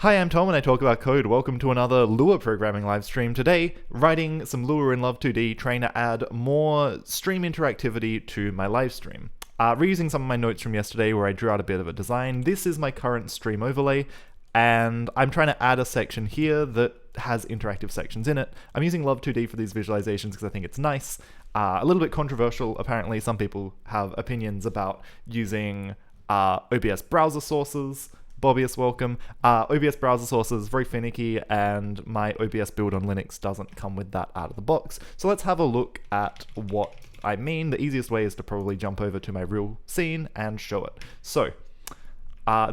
Hi, I'm Tom and I talk about code. Welcome to another Lua programming live stream. Today, writing some Lua in Love2D, trying to add more stream interactivity to my live stream. Reusing some of my notes from yesterday where I drew out a bit of a design, this is my current stream overlay, and I'm trying to add a section here that has interactive sections in it. I'm using Love2D for these visualizations because I think it's nice. A little bit controversial, apparently. Some people have opinions about using OBS browser sources. Bobbius, welcome. OBS browser sources, very finicky, and my OBS build on Linux doesn't come with that out of the box. So let's have a look at what I mean. The easiest way is to probably jump over to my real scene and show it. So,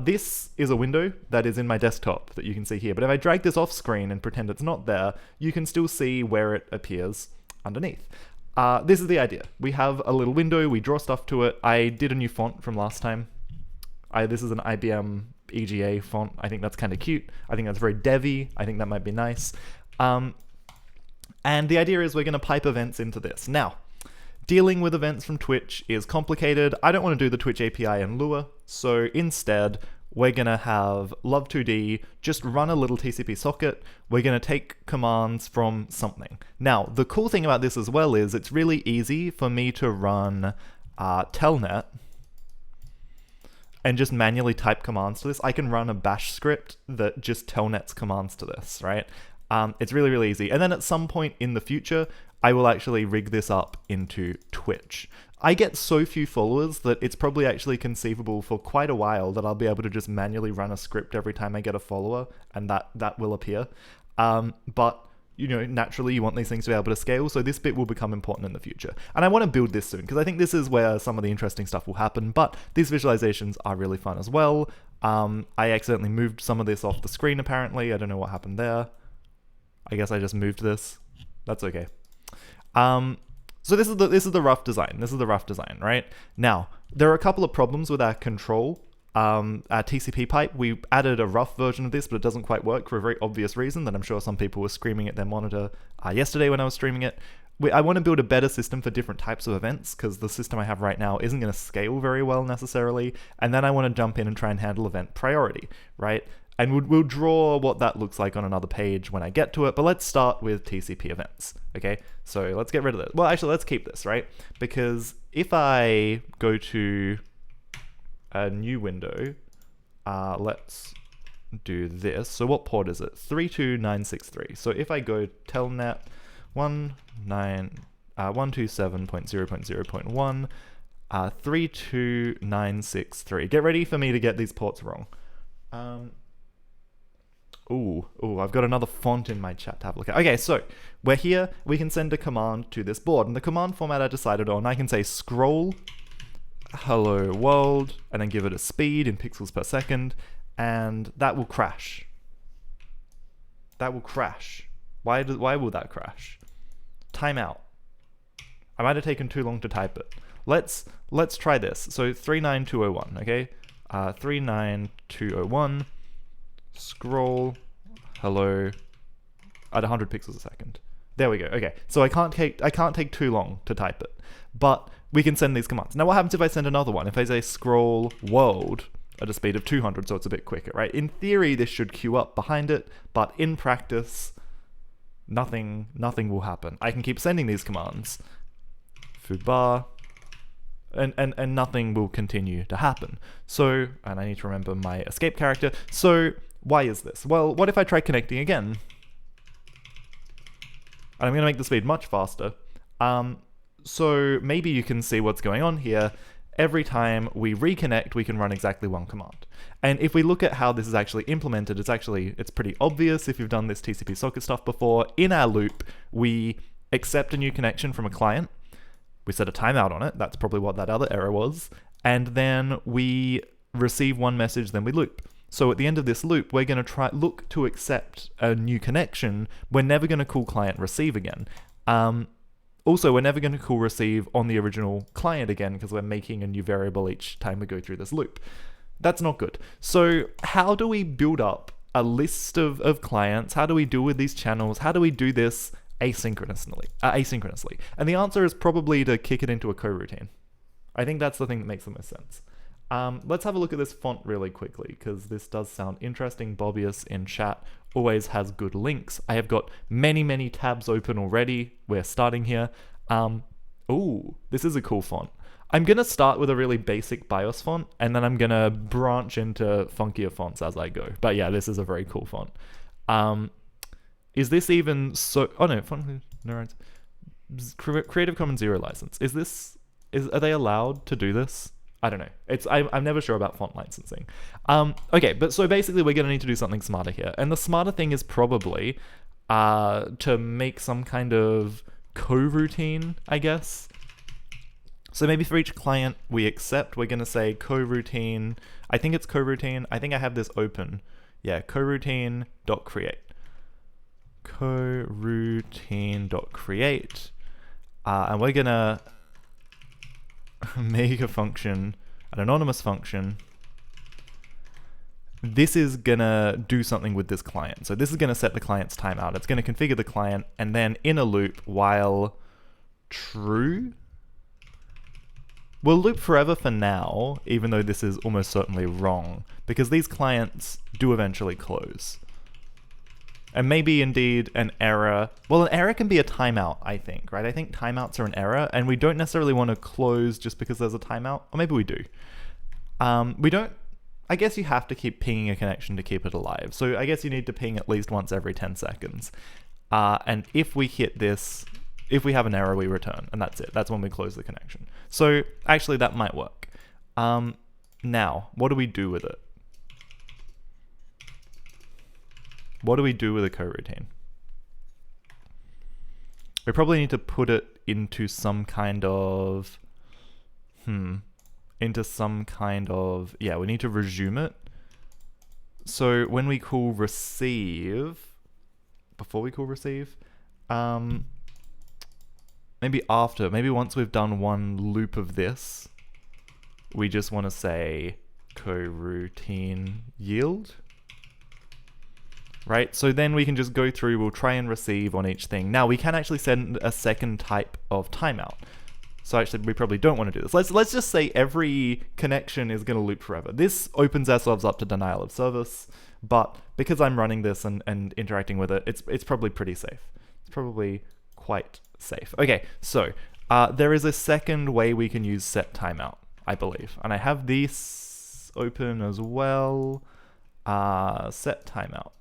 this is a window that is in my desktop that you can see here, but if I drag this off screen and pretend it's not there, you can still see where it appears underneath. This is the idea. We have a little window, we draw stuff to it. I did a new font from last time. This is an IBM EGA font. I think that's kind of cute. I think that's very devy. I think that might be nice. And the idea is we're going to pipe events into this. Now, dealing with events from Twitch is complicated. I don't want to do the Twitch API in Lua, so instead we're going to have Love2D just run a little TCP socket. We're going to take commands from something. Now, the cool thing about this as well is it's really easy for me to run telnet and just manually type commands to this. I can run a bash script that just telnets commands to this, right? It's really, really easy. And then at some point in the future, I will actually rig this up into Twitch. I get so few followers that it's probably actually conceivable for quite a while that I'll be able to just manually run a script every time I get a follower, and that will appear. But you know, naturally you want these things to be able to scale, so this bit will become important in the future. And I want to build this soon, because I think this is where some of the interesting stuff will happen, but these visualizations are really fun as well. I accidentally moved some of this off the screen, apparently. I don't know what happened there. I guess I just moved this. That's okay. So this is the rough design. This is the rough design, right? Now, there are a couple of problems with our control. Our TCP pipe, we added a rough version of this, but it doesn't quite work for a very obvious reason that I'm sure some people were screaming at their monitor yesterday when I was streaming it. I want to build a better system for different types of events, because the system I have right now isn't going to scale very well necessarily, and then I want to jump in and try and handle event priority, right? And we'll draw what that looks like on another page when I get to it, but let's start with TCP events, okay? So let's get rid of this. Well, actually, let's keep this, right? Because if I go to a new window, let's do this. So what port is it? 32963. So if I go telnet 127.0.0.1, 32963. Get ready for me to get these ports wrong. I've got another font in my chat to have a look at. Okay, so we're here. We can send a command to this board, and the command format I decided on, I can say scroll hello world, and then give it a speed in pixels per second, and that will crash. That will crash. Why will that crash? Timeout. I might have taken too long to type it. Let's try this. So 39201, okay? 39201, scroll hello at 100 pixels a second. There we go. Okay, so I can't take too long to type it, but we can send these commands. Now what happens if I send another one? If I say scroll world at a speed of 200, so it's a bit quicker, right? In theory, this should queue up behind it, but in practice, nothing will happen. I can keep sending these commands, foobar, and nothing will continue to happen. So, and I need to remember my escape character. So why is this? Well, what if I try connecting again? And I'm going to make the speed much faster. So maybe you can see what's going on here. Every time we reconnect, we can run exactly one command. And if we look at how this is actually implemented, it's pretty obvious if you've done this TCP socket stuff before. In our loop, we accept a new connection from a client. We set a timeout on it. That's probably what that other error was. And then we receive one message, then we loop. So at the end of this loop, we're going to look to accept a new connection. We're never going to call client receive again. Also, we're never going to call receive on the original client again because we're making a new variable each time we go through this loop. That's not good. So how do we build up a list of clients? How do we deal with these channels? How do we do this asynchronously? And the answer is probably to kick it into a coroutine. I think that's the thing that makes the most sense. Let's have a look at this font really quickly, because this does sound interesting. Bobius in chat always has good links. I have got many tabs open already. We're starting here. Ooh, this is a cool font. I'm going to start with a really basic BIOS font, and then I'm going to branch into funkier fonts as I go. But yeah, this is a very cool font. Is this even so... Oh no, Creative Commons 0 license. Are they allowed to do this? I don't know. I'm never sure about font licensing. Okay, but so basically we're going to need to do something smarter here. And the smarter thing is probably to make some kind of coroutine, I guess. So maybe for each client we accept, we're going to say coroutine. I think it's coroutine. I think I have this open. Yeah, coroutine.create. Coroutine.create. And we're going to make a function, an anonymous function. This is gonna do something with this client. So this is gonna set the client's timeout. It's gonna configure the client, and then in a loop while true, we'll loop forever for now, even though this is almost certainly wrong, because these clients do eventually close. And maybe indeed an error. Well, an error can be a timeout, I think, right? I think timeouts are an error, and we don't necessarily want to close just because there's a timeout. Or maybe we do. We don't... I guess you have to keep pinging a connection to keep it alive. So I guess you need to ping at least once every 10 seconds. And if we hit this, if we have an error, we return. And that's it. That's when we close the connection. So actually, that might work. Now, what do we do with it? What do we do with a coroutine? We probably need to put it into some kind of... into some kind of... Yeah, we need to resume it. So when we call receive... Before we call receive? Maybe after. Maybe once we've done one loop of this, we just want to say coroutine yield. Right, so then we can just go through, we'll try and receive on each thing. Now we can actually send a second type of timeout. So actually we probably don't want to do this. Let's just say every connection is going to loop forever. This opens ourselves up to denial of service, but because I'm running this and interacting with it, it's probably pretty safe. It's probably quite safe. Okay, so there is a second way we can use set timeout, I believe. And I have this open as well. Set timeout.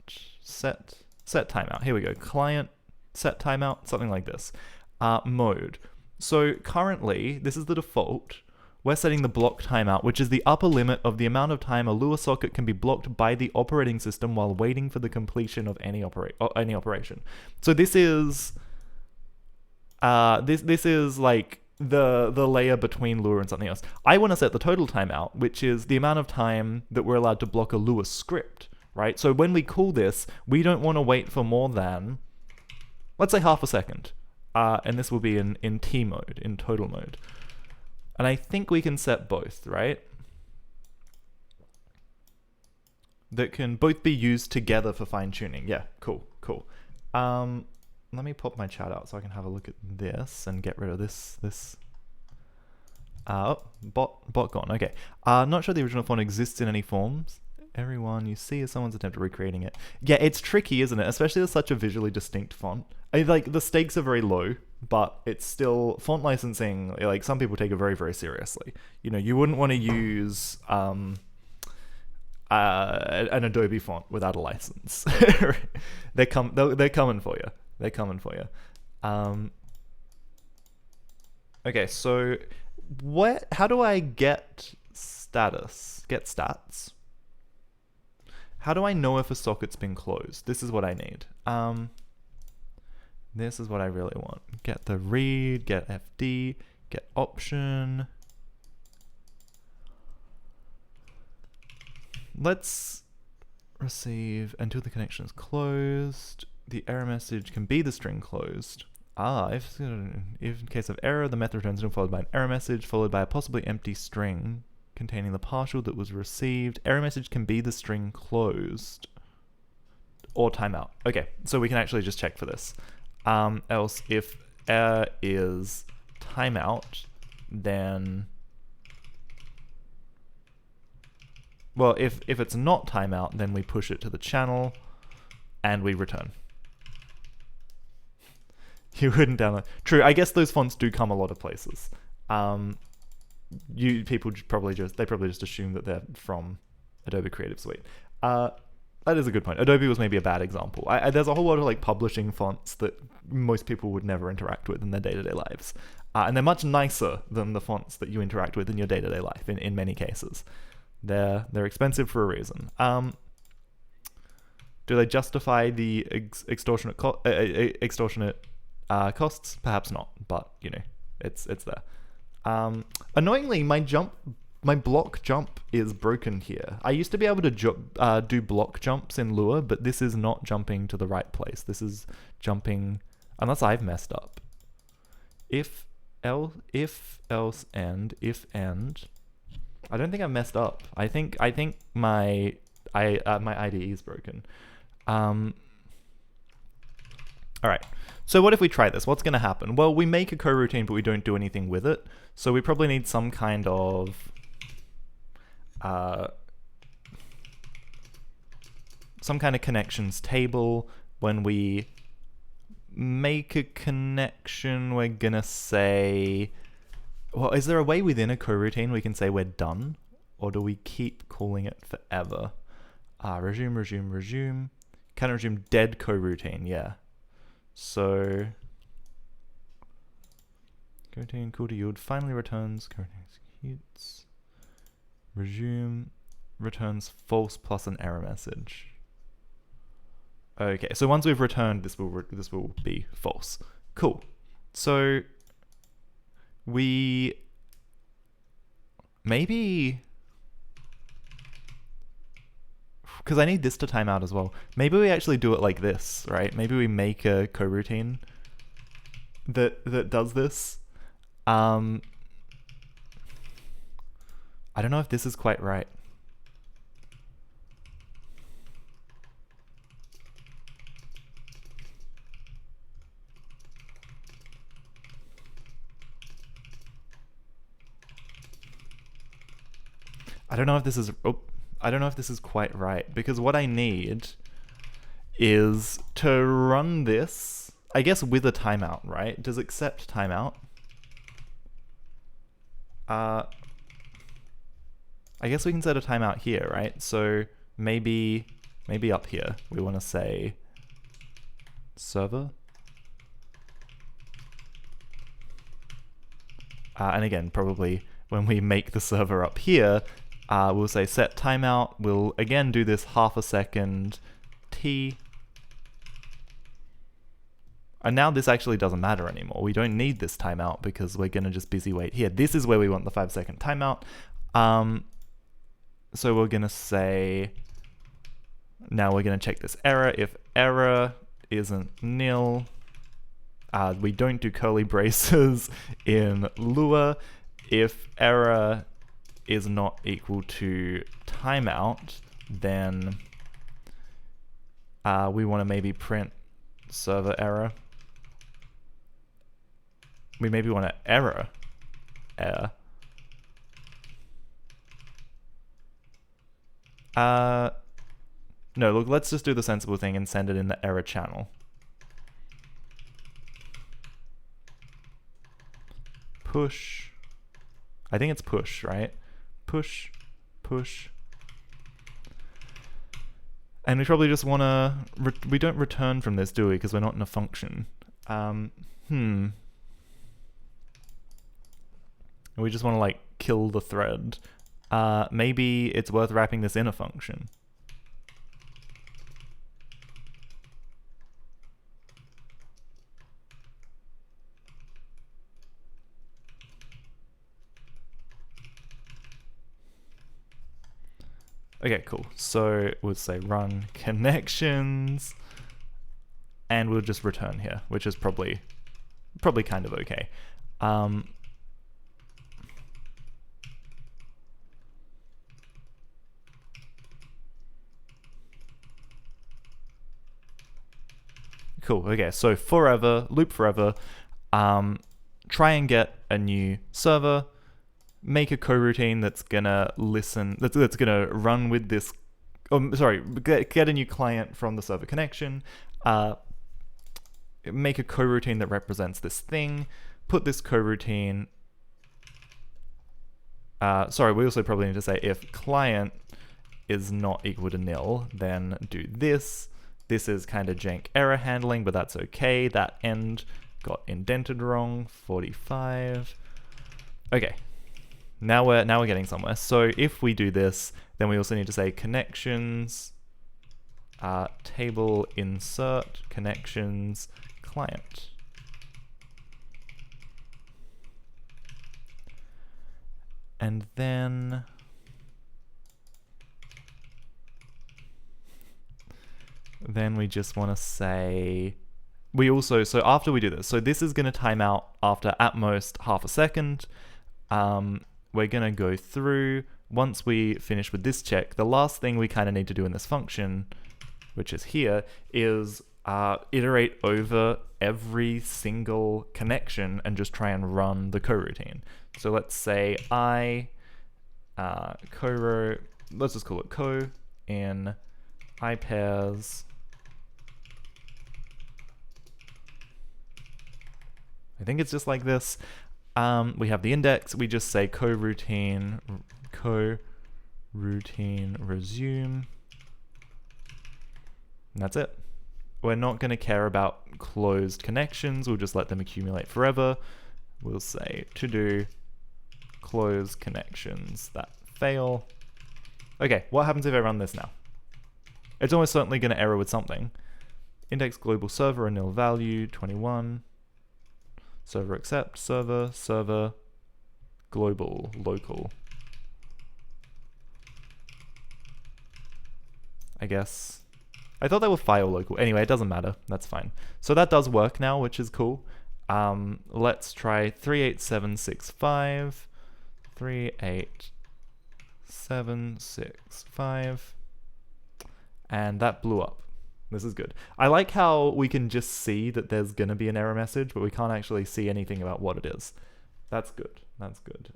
Set timeout. Here we go. Client set timeout, something like this. Mode. So currently, this is the default. We're setting the block timeout, which is the upper limit of the amount of time a Lua socket can be blocked by the operating system while waiting for the completion of any operation. So this is this is like the layer between Lua and something else. I want to set the total timeout, which is the amount of time that we're allowed to block a Lua script. Right? So when we call this, we don't want to wait for more than, let's say, half a second. And this will be in T mode, in total mode. And I think we can set both, right? That can both be used together for fine tuning. Yeah, cool. Let me pop my chat out so I can have a look at this and get rid of this. Bot gone. Okay. Not sure the original font exists in any forms. Everyone you see is someone's attempt at recreating it. Yeah, it's tricky, isn't it? Especially with such a visually distinct font. Like, the stakes are very low, but it's still... Font licensing, like, some people take it very, very seriously. You know, you wouldn't want to use an Adobe font without a license. They're coming for you. They're coming for you. Okay, so... How do I get status? Get stats? How do I know if a socket's been closed? This is what I need. This is what I really want. Get the read, get FD, get option. Let's receive until the connection is closed. The error message can be the string closed. If in case of error, the method returns followed by an error message, followed by a possibly empty string containing the partial that was received. Error message can be the string closed or timeout. Okay, so we can actually just check for this. Else, if error is timeout, then well, if it's not timeout, then we push it to the channel and we return. You wouldn't download. True, I guess those fonts do come a lot of places. People probably just assume that they're from Adobe Creative Suite. That is a good point. Adobe was maybe a bad example. There's a whole lot of like publishing fonts that most people would never interact with in their day-to-day lives. And they're much nicer than the fonts that you interact with in your day-to-day life in many cases. They're expensive for a reason. Do they justify the extortionate costs? Perhaps not, but you know, it's there. Annoyingly, my block jump is broken here. I used to be able to do block jumps in Lua, but this is not jumping to the right place. This is jumping, unless I've messed up. If else and if and. I don't think I've messed up. I think my IDE is broken. All right. So what if we try this? What's going to happen? Well, we make a coroutine, but we don't do anything with it. So we probably need some kind of connections table. When we make a connection, we're going to say, well, is there a way within a coroutine we can say we're done? Or do we keep calling it forever? Resume. Can I resume dead coroutine? Yeah. So coroutine cool to yield finally returns, coroutine executes, resume returns false plus an error message. Okay, so once we've returned, this will be false. Cool. So we maybe, because I need this to time out as well. Maybe we actually do it like this, right? Maybe we make a coroutine that does this. I don't know if this is quite right. I don't know if this is quite right, because what I need is to run this, I guess, with a timeout, right? Does accept timeout. I guess we can set a timeout here, right? So maybe up here we want to say server. And again, probably when we make the server up here, we'll say set timeout. We'll again do this half a second t. And now this actually doesn't matter anymore. We don't need this timeout because we're going to just busy wait here. This is where we want the 5-second timeout. So we're going to say, now we're going to check this error. If error isn't nil, we don't do curly braces in Lua. If error is not equal to timeout, then we want to maybe print server error. We maybe want to error. No, look, let's just do the sensible thing and send it in the error channel. Push. I think it's push, right? Push. And we probably just want to, we don't return from this, do we? Because we're not in a function. We just want to like kill the thread. Maybe it's worth wrapping this in a function. Okay, cool. So we'll say run connections, and we'll just return here, which is probably kind of okay. Cool. Okay, so forever, loop forever. Try and get a new server. make a coroutine that's gonna listen, that's gonna run with this, get a new client from the server connection, make a coroutine that represents this thing, put this coroutine, we also probably need to say if client is not equal to nil, then do this. This is kind of jank error handling, but that's okay. That end got indented wrong, 45. Okay, now we're getting somewhere. So if we do this, then we also need to say connections, table insert, connections, client. And then we just want to say, so after we do this, so this is going to time out after at most half a second. We're going to go through, once we finish with this check, the last thing we kind of need to do in this function, which is here, is iterate over every single connection and just try and run the coroutine. So let's say let's just call it co in iPairs. I think it's just like this. We have the index, we just say coroutine resume, and that's it. We're not going to care about closed connections, we'll just let them accumulate forever. We'll say to do close connections that fail. Okay, what happens if I run this now? It's almost certainly going to error with something. Index global server a nil value, 21. Server accept, server, global, local. I guess. I thought they were file local. Anyway, it doesn't matter. That's fine. So that does work now, which is cool. Let's try 38765. 38765. And that blew up. This is good. I like how we can just see that there's going to be an error message, but we can't actually see anything about what it is. That's good. That's good.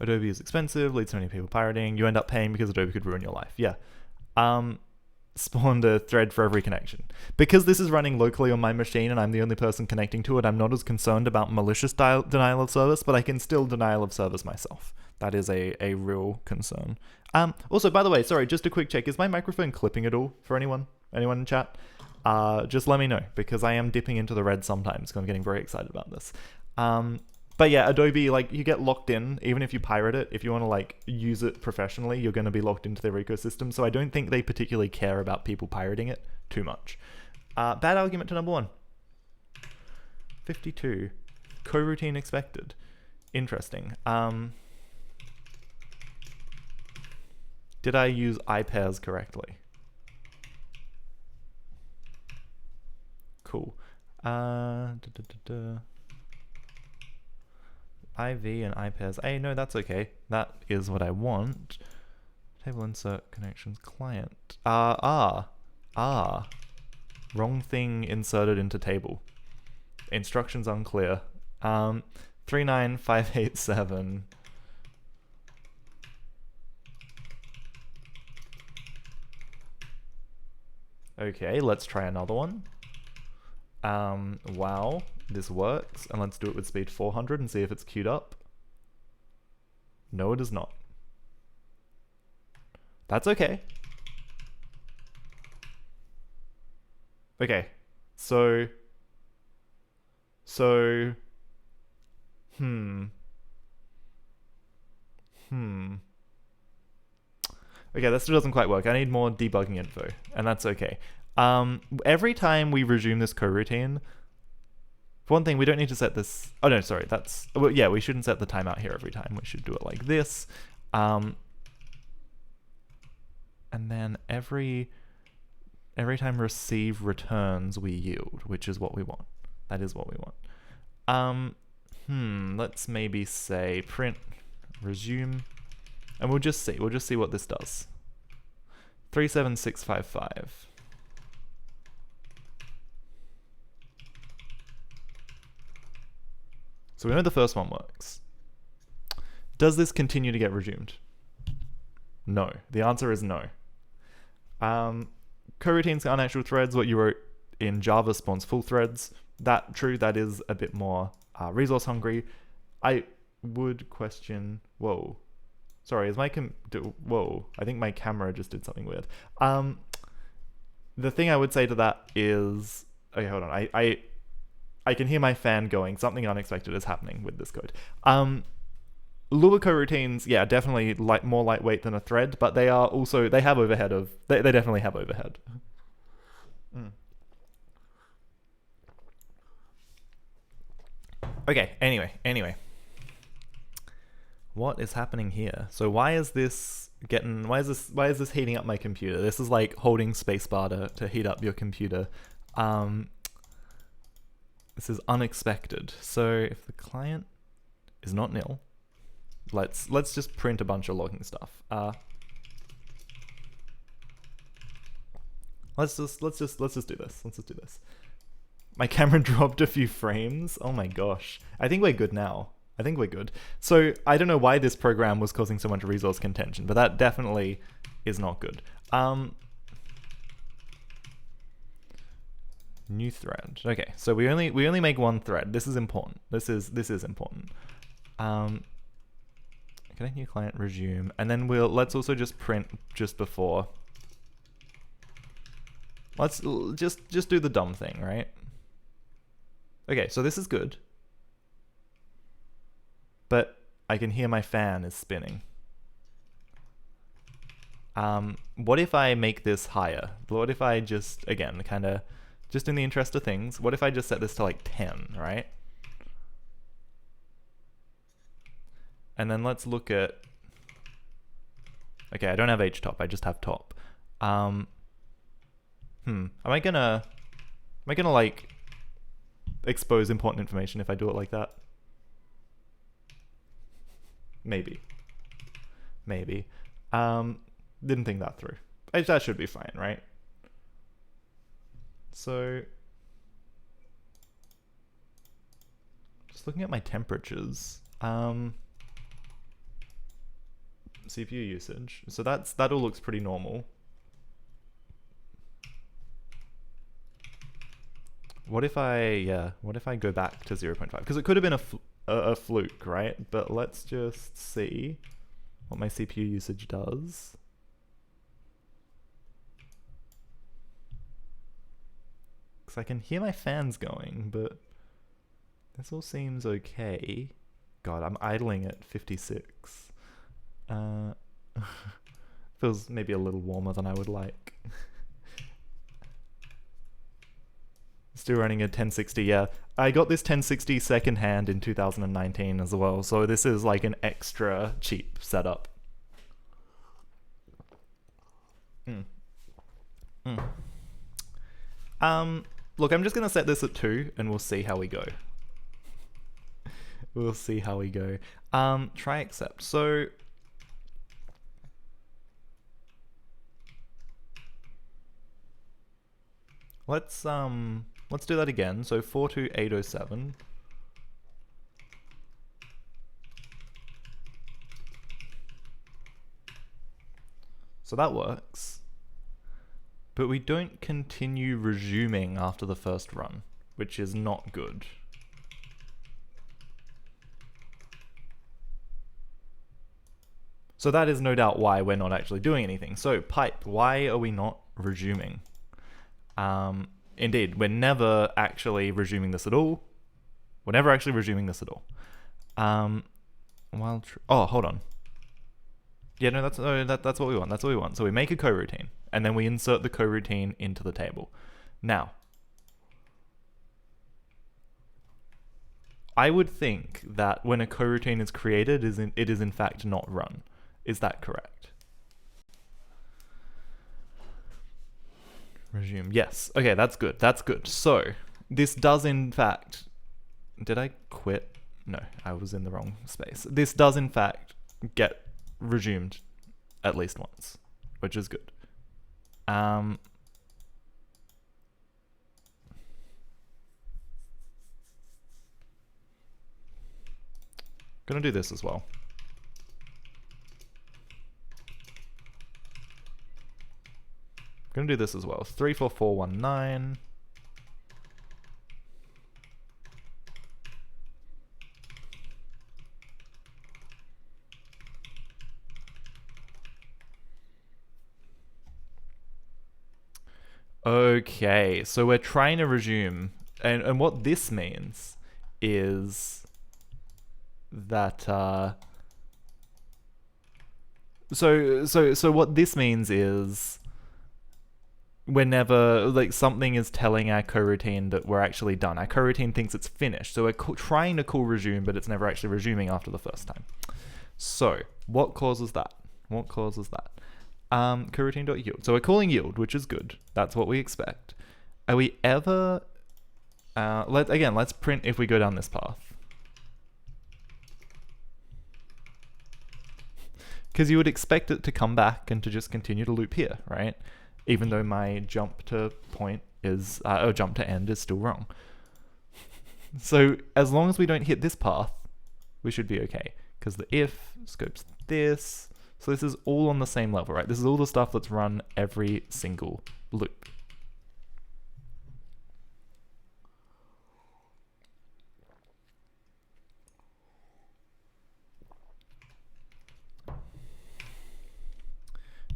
Adobe is expensive, leads to many people pirating. You end up paying because Adobe could ruin your life. Yeah. Spawned a thread for every connection. Because this is running locally on my machine and I'm the only person connecting to it, I'm not as concerned about malicious denial of service, but I can still denial of service myself. That is a real concern. Also, by the way, sorry, just a quick check. Is my microphone clipping at all for anyone? Anyone in chat? Just let me know, because I am dipping into the red sometimes, because I'm getting very excited about this. But yeah, Adobe, like, you get locked in, even if you pirate it. If you want to, like, use it professionally, you're going to be locked into their ecosystem. So I don't think they particularly care about people pirating it too much. Bad argument to number 1. 52. Coroutine expected. Interesting. Did I use iPairs correctly? Cool. IV and iPairs. Hey, no, that's okay. That is what I want. Table insert connections client. Wrong thing inserted into table. Instructions unclear. 39587. Okay, let's try another one. Wow, this works. And let's do it with speed 400 and see if it's queued up. No, it is not. That's okay. Okay, so... Okay, that still doesn't quite work. I need more debugging info, and that's okay. Every time we resume this coroutine, for one thing, we don't need to set this... Oh no, sorry, that's... Well, yeah, we shouldn't set the timeout here every time. We should do it like this. And then every time receive returns, we yield, which is what we want. That is what we want. Let's maybe say print resume, and we'll just see what this does. 37655. So So we know the first one works. Does this continue to get resumed? No. The answer is no. Coroutines aren't actual threads. What you wrote in Java spawns full threads. That is a bit more resource hungry. I would question... Whoa. Sorry, is my... Whoa. I think my camera just did something weird. The thing I would say to that is... Okay, hold on. I can hear my fan going. Something unexpected is happening with this code. Lua coroutines, yeah, definitely more lightweight than a thread, but they are also... They have overhead of... They definitely have overhead. Okay, anyway. What is happening here? So why is this heating up my computer? This is like holding spacebar to heat up your computer. This is unexpected. So if the client is not nil, let's just print a bunch of logging stuff. Let's just do this. Let's just do this. My camera dropped a few frames. Oh my gosh. I think we're good now. I think we're good. So I don't know why this program was causing so much resource contention, but that definitely is not good. New thread. Okay, so we only make one thread. This is important. This is important. Connect new client, resume, and then let's also just print just before. Let's just do the dumb thing, right? Okay, so this is good. But I can hear my fan is spinning. What if I make this higher? What if I just, again, kind of, just in the interest of things, what if I just set this to like 10, right? And then let's look at, okay, I don't have htop, I just have top. Am I gonna like expose important information if I do it like that? Maybe. Didn't think that through. That should be fine, right? So, just looking at my temperatures. CPU usage. So that all looks pretty normal. What if I go back to 0.5? Because it could have been a fluke, right? But let's just see what my CPU usage does. Because I can hear my fans going, but this all seems okay. God, I'm idling at 56. Feels maybe a little warmer than I would like. Still running a 1060, yeah. I got this 1060 secondhand in 2019 as well, so this is like an extra cheap setup. Look, I'm just gonna set this at 2 and we'll see how we go. We'll see how we go. Try accept. So let's do that again. So 42807. So that works. But we don't continue resuming after the first run, which is not good. So that is no doubt why we're not actually doing anything. So pipe, why are we not resuming? Indeed, we're never actually resuming this at all. We're never actually resuming this at all. Oh, hold on. Yeah, no, that's what we want. That's what we want. So we make a coroutine, and then we insert the coroutine into the table. Now, I would think that when a coroutine is created, it is in fact not run. Is that correct? Resume. Yes. Okay, that's good. That's good. So this does in fact... Did I quit? No, I was in the wrong space. This does in fact get resumed at least once, which is good. Gonna do this as well. Gonna do this as well. 34419. Okay, so we're trying to resume, and what this means is that so what this means is whenever like something is telling our coroutine that we're actually done, our coroutine thinks it's finished. So we're trying to call resume, but it's never actually resuming after the first time. So what causes that? What causes that? Coroutine.yield. So we're calling yield, which is good. That's what we expect. Are we ever... let's print if we go down this path. Because you would expect it to come back and to just continue to loop here, right? Even though my jump to point is... or jump to end is still wrong. So as long as we don't hit this path, we should be okay. Because the if scopes this... So this is all on the same level, right? This is all the stuff that's run every single loop.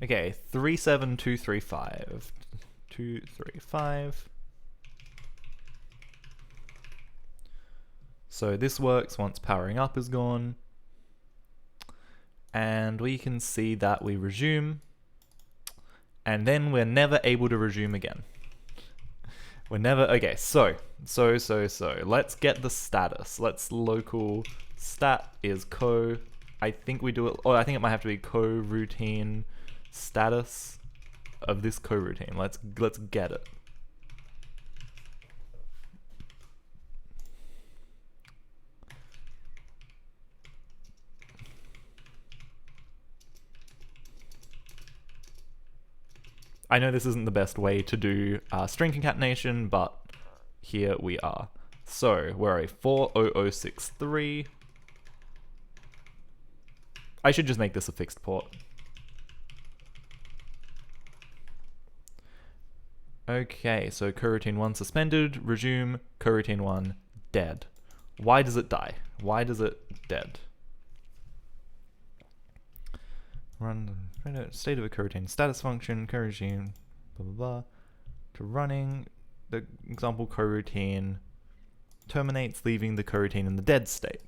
Okay, 37235. 235. So this works once powering up is gone. And we can see that we resume, and then we're never able to resume again. We're never, okay, so, let's get the status. Let's local stat is I think we do it, I think it might have to be coroutine status of this coroutine. Let's get it. I know this isn't the best way to do string concatenation, but here we are. So we're a 40063. I should just make this a fixed port. Okay, so coroutine 1 suspended, resume, coroutine 1 dead. Why does it die? Why does it dead? Run state of a coroutine status function, coroutine, blah blah blah, to running. The example coroutine terminates, leaving the coroutine in the dead state.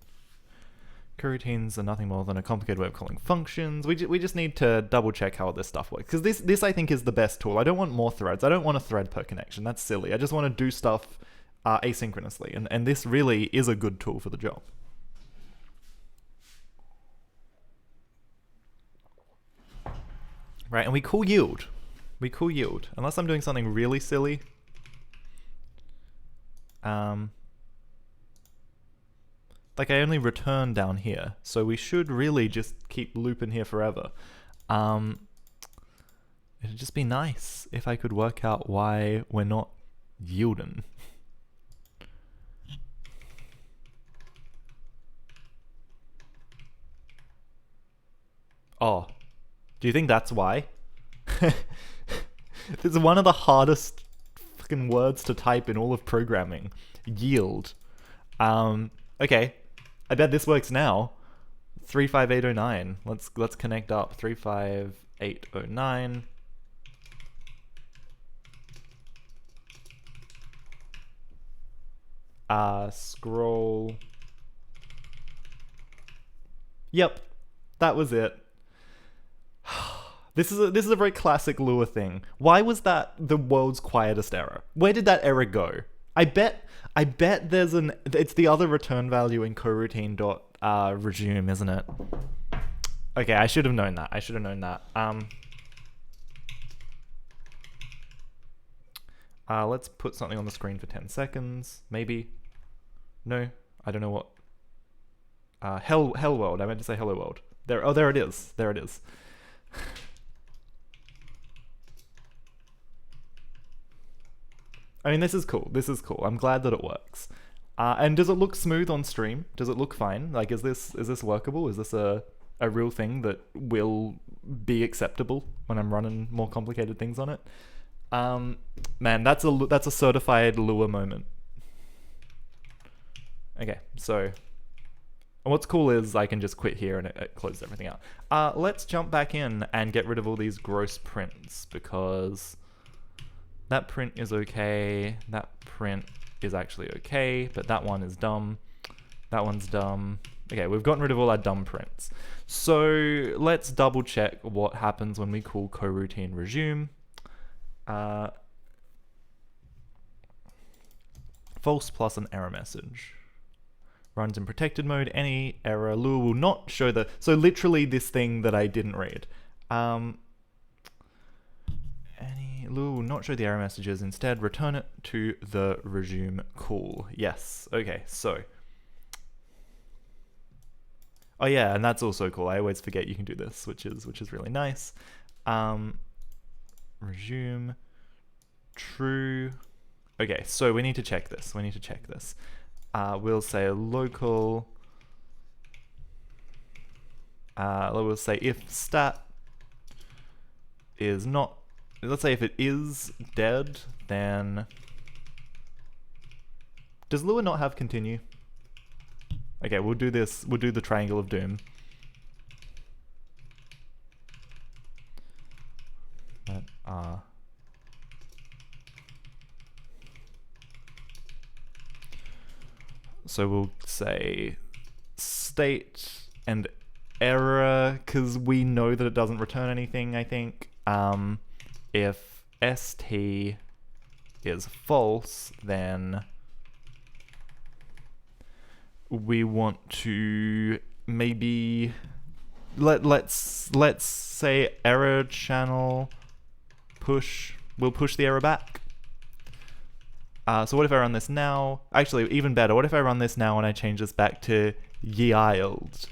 Coroutines are nothing more than a complicated way of calling functions. We just need to double check how this stuff works, because this I think is the best tool. I don't want more threads. I don't want a thread per connection. That's silly. I just want to do stuff asynchronously, and this really is a good tool for the job. Right, and we call yield. We call yield. Unless I'm doing something really silly. Like I only return down here, so we should really just keep looping here forever. It'd just be nice if I could work out why we're not yielding. Oh. Do you think that's why? It's one of the hardest fucking words to type in all of programming. Yield. Okay. I bet this works now. 35809. Let's connect up. 35809. Scroll. Yep. That was it. This is a very classic Lua thing. Why was that the world's quietest error? Where did that error go? I bet there's it's the other return value in coroutine.resume, isn't it? Okay, I should have known that. Let's put something on the screen for 10 seconds, maybe. No, I don't know what. Hell world. I meant to say hello world. There it is. There it is. I mean, this is cool. I'm glad that it works. And does it look smooth on stream? Does it look fine? Like, is this workable? Is this a real thing that will be acceptable when I'm running more complicated things on it? Man, that's a certified Lua moment. Okay, so what's cool is I can just quit here and it closes everything out. Let's jump back in and get rid of all these gross prints, because that print is okay, that print is actually okay, but that one is dumb, that one's dumb. Okay, we've gotten rid of all our dumb prints. So let's double check what happens when we call coroutine resume. False plus an error message. Runs in protected mode, any error, Lua will not show the... So literally this thing that I didn't read. Lua will not show the error messages, instead return it to the resume call. Yes, okay, so... Oh yeah, and that's also cool. I always forget you can do this, which is really nice. Resume true. Okay, so we need to check this. We'll say local. We'll say if stat is not. Let's say if it is dead, then does Lua not have continue? Okay, we'll do this. We'll do the triangle of doom. So we'll say state and error, because we know that it doesn't return anything, I think. If st is false, then we want to maybe let's say error channel push. We'll push the error back. So what if I run this now? Actually, even better, what if I run this now and I change this back to yield?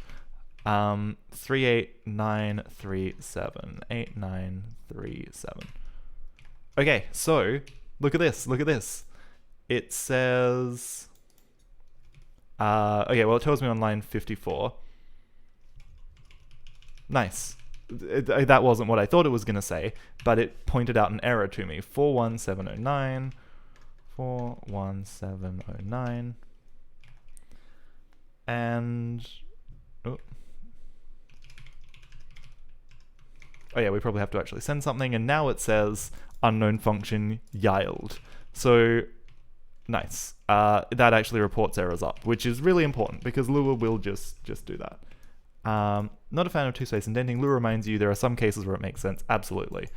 38937 8937. Okay, so look at this. It says okay, well, it tells me on line 54. Nice. That wasn't what I thought it was going to say, but it pointed out an error to me. 41709. 41709. And... Oh yeah, we probably have to actually send something, and now it says unknown function yield. So... nice. That actually reports errors up, which is really important because Lua will just do that. Not a fan of two-space indenting. Lua reminds you there are some cases where it makes sense. Absolutely.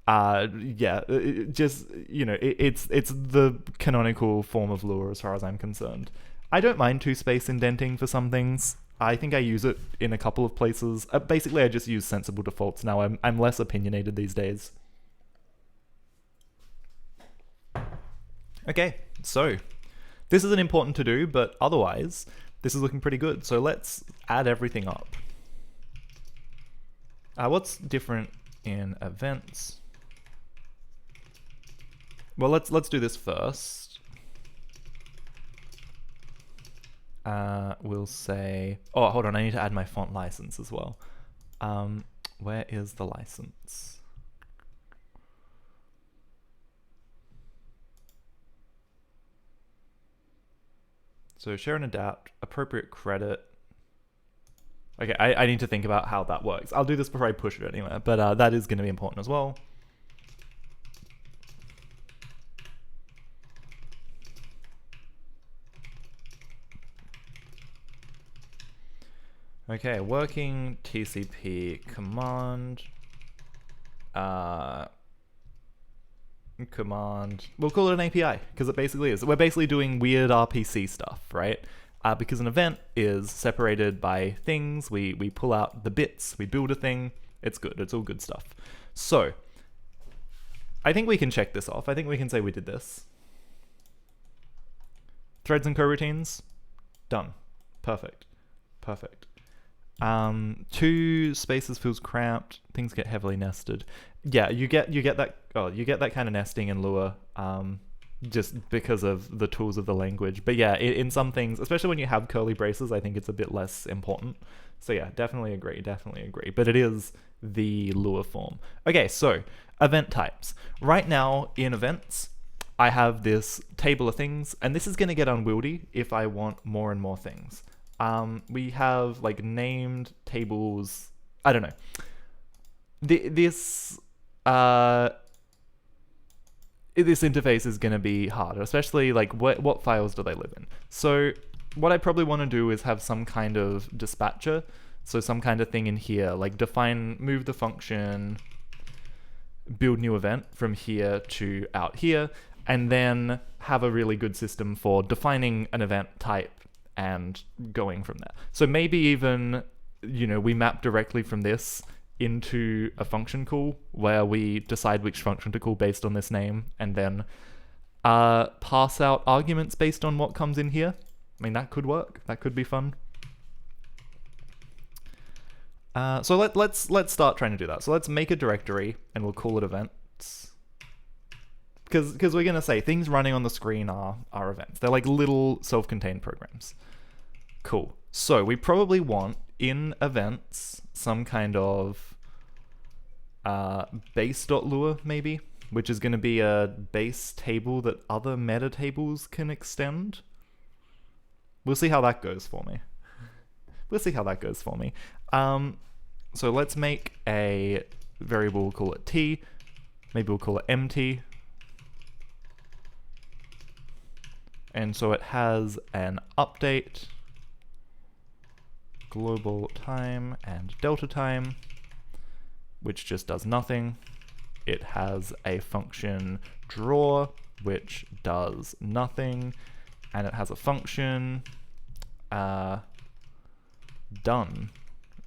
Yeah, just, you know, it's the canonical form of Lua as far as I'm concerned. I don't mind two-space indenting for some things. I think I use it in a couple of places. Basically, I just use sensible defaults now. I'm less opinionated these days. Okay, so this isn't important to do, but otherwise, this is looking pretty good. So let's add everything up. What's different in events? Well, let's do this first. We'll say, oh, hold on, I need to add my font license as well. Where is the license? So share and adapt, appropriate credit. Okay, I need to think about how that works. I'll do this before I push it anywhere, but that is going to be important as well. Okay, working TCP command. We'll call it an API, because it basically is. We're basically doing weird RPC stuff, right? Because an event is separated by things, we pull out the bits, we build a thing, it's good, it's all good stuff. So, I think we can check this off. I think we can say we did this. Threads and coroutines, done. Perfect. Perfect. 2 spaces feels cramped, things get heavily nested. Yeah, you get that kind of nesting in Lua. just because of the tools of the language. But yeah, in some things, especially when you have curly braces, I think it's a bit less important. So yeah, definitely agree. But it is the Lua form. Okay, so event types. Right now in events, I have this table of things, and this is going to get unwieldy if I want more and more things. We have like named tables. I don't know. This interface is going to be hard, especially like what files do they live in. So what I probably want to do is have some kind of dispatcher, so some kind of thing in here, like move the function, build new event from here to out here, and then have a really good system for defining an event type and going from there. So maybe even, we map directly from this into a function call where we decide which function to call based on this name, and then pass out arguments based on what comes in here. I mean, that could work. That could be fun. So let's start trying to do that. So let's make a directory and we'll call it events. Because we're gonna say things running on the screen are events. They're like little self-contained programs. Cool. So we probably want in events some kind of base.lua maybe, which is going to be a base table that other meta tables can extend. We'll see how that goes for me. So let's make a variable, we'll call it t, maybe we'll call it empty. And so it has an update, global time, and delta time, which just does nothing. It has a function draw, which does nothing, and it has a function done,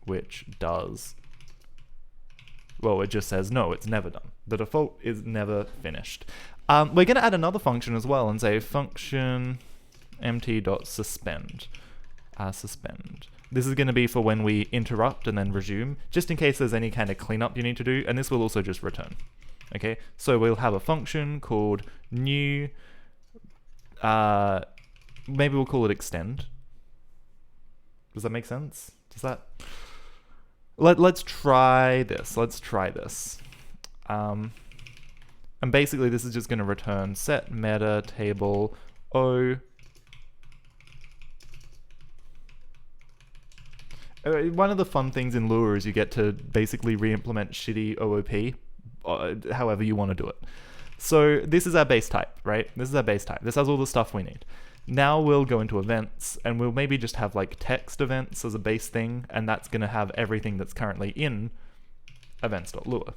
which does, well, it just says no, it's never done. The default is never finished. We're going to add another function as well and say function empty.suspend. Suspend. This is going to be for when we interrupt and then resume, just in case there's any kind of cleanup you need to do, and this will also just return. Okay, so we'll have a function called new, maybe we'll call it extend. Does that make sense? Does that? Let's try this. And basically this is just going to return set meta table o. One of the fun things in Lua is you get to basically re-implement shitty OOP, however you want to do it. So this is our base type, right? This has all the stuff we need. Now we'll go into events, and we'll maybe just have like text events as a base thing, and that's going to have everything that's currently in events.lua.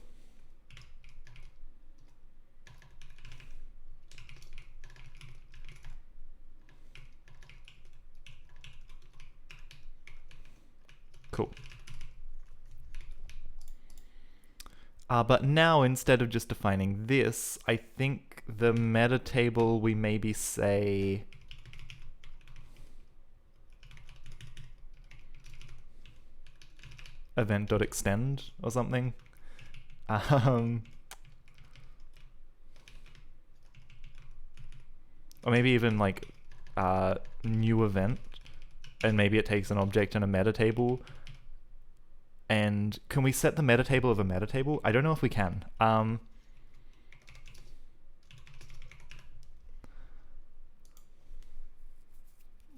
Cool. But now, instead of just defining this, I think the meta table, we maybe say event.extend or something. Or maybe even like new event, and maybe it takes an object and a meta table. And can we set the meta table of a meta table? I don't know if we can.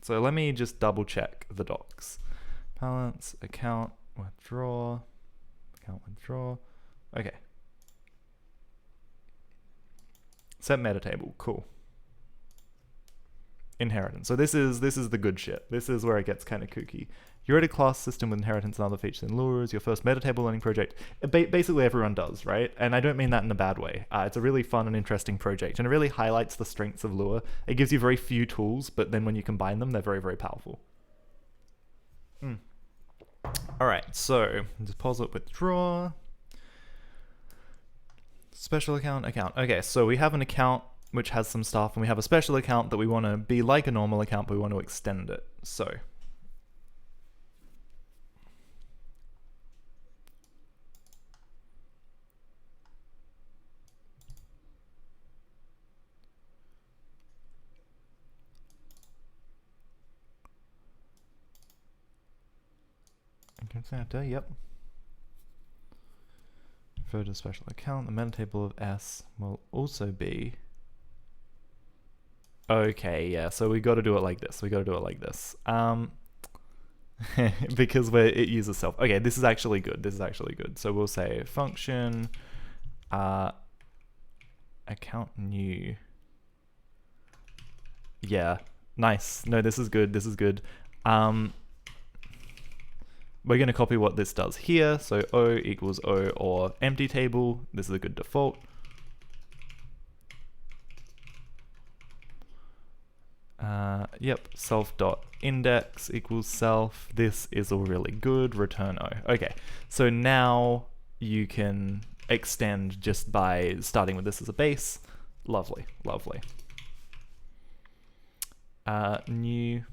So let me just double check the docs. Balance, account, withdraw. Okay. Set meta table, cool. Inheritance. So this is the good shit. This is where it gets kind of kooky. You wrote a class system with inheritance and other features in Lua as your first metatable learning project. Basically everyone does, right? And I don't mean that in a bad way. It's a really fun and interesting project, and it really highlights the strengths of Lua. It gives you very few tools, but then when you combine them, they're very, very powerful. All right, so deposit, withdraw, special account. Okay, so we have an account which has some stuff, and we have a special account that we want to be like a normal account, but we want to extend it. So center, yep. Refer to special account. The metatable of S will also be. Okay, yeah. So we got to do it like this. Because it uses self. Okay, this is actually good. So we'll say function account new. Yeah, nice. No, this is good. We're going to copy what this does here. So O equals O or empty table. This is a good default. Yep, self.index equals self. This is all really good. Return O. Okay, so now you can extend just by starting with this as a base. Lovely. New.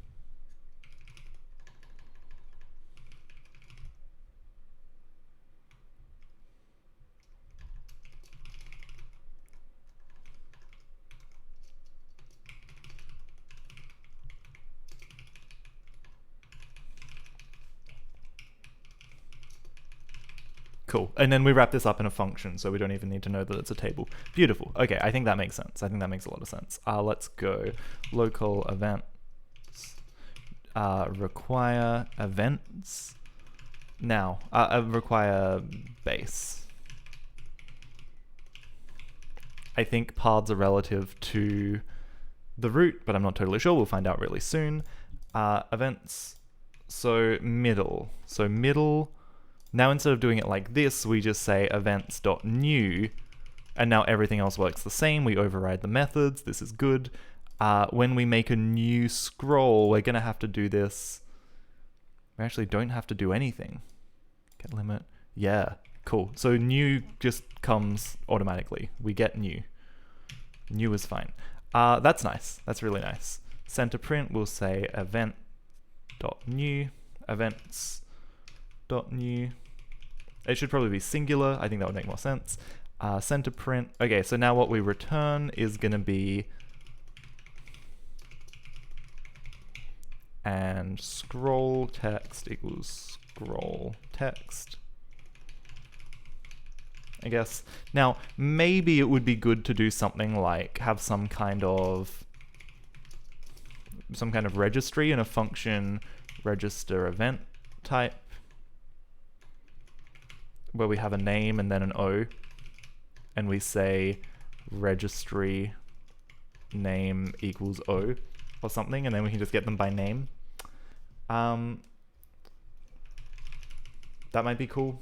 Cool. And then we wrap this up in a function, so we don't even need to know that it's a table. Beautiful. Okay, I think that makes sense. I think that makes a lot of sense. Let's go local events, require events. Now, require base. I think paths are relative to the root, but I'm not totally sure. We'll find out really soon. Events, so middle. Now instead of doing it like this, we just say events.new, and now everything else works the same. We override the methods. This is good. When we make a new scroll, we're going to have to do this. We actually don't have to do anything. Get limit. Yeah, cool. So new just comes automatically. We get new. New is fine. That's nice. That's really nice. Center print, we'll say event.new, events.new. It should probably be singular. I think that would make more sense. Center print. Okay, so now what we return is going to be and scroll text equals scroll text, I guess. Now, maybe it would be good to do something like have some kind of registry in a function register event type, where we have a name and then an O, and we say registry name equals O or something, and then we can just get them by name. That might be cool.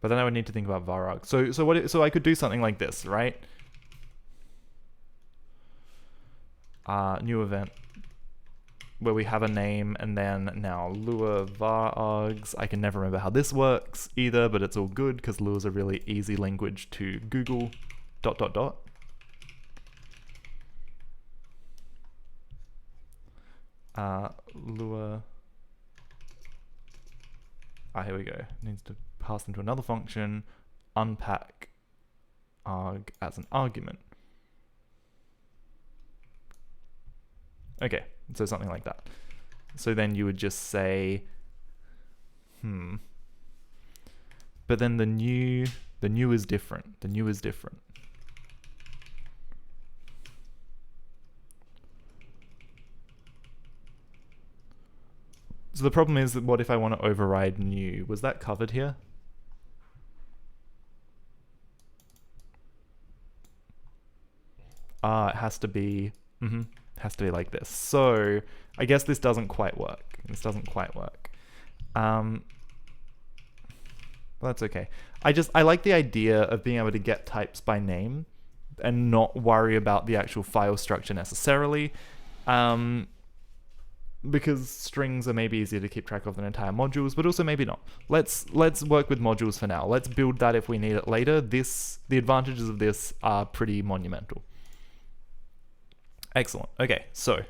But then I would need to think about vararg. So I could do something like this, right? New event, where we have a name, and then now Lua varargs. I can never remember how this works either, but it's all good because Lua is a really easy language to Google. ... Lua. Here we go. Needs to pass into another function. Unpack arg as an argument. Okay, so something like that. So then you would just say, but then the new is different. The new is different. So the problem is that what if I want to override new? Was that covered here? It has to be, has to be like this. So I guess this doesn't quite work. But that's okay. I like the idea of being able to get types by name and not worry about the actual file structure necessarily. Because strings are maybe easier to keep track of than entire modules, but also maybe not. Let's work with modules for now. Let's build that if we need it later. The advantages of this are pretty monumental. Excellent. Okay, so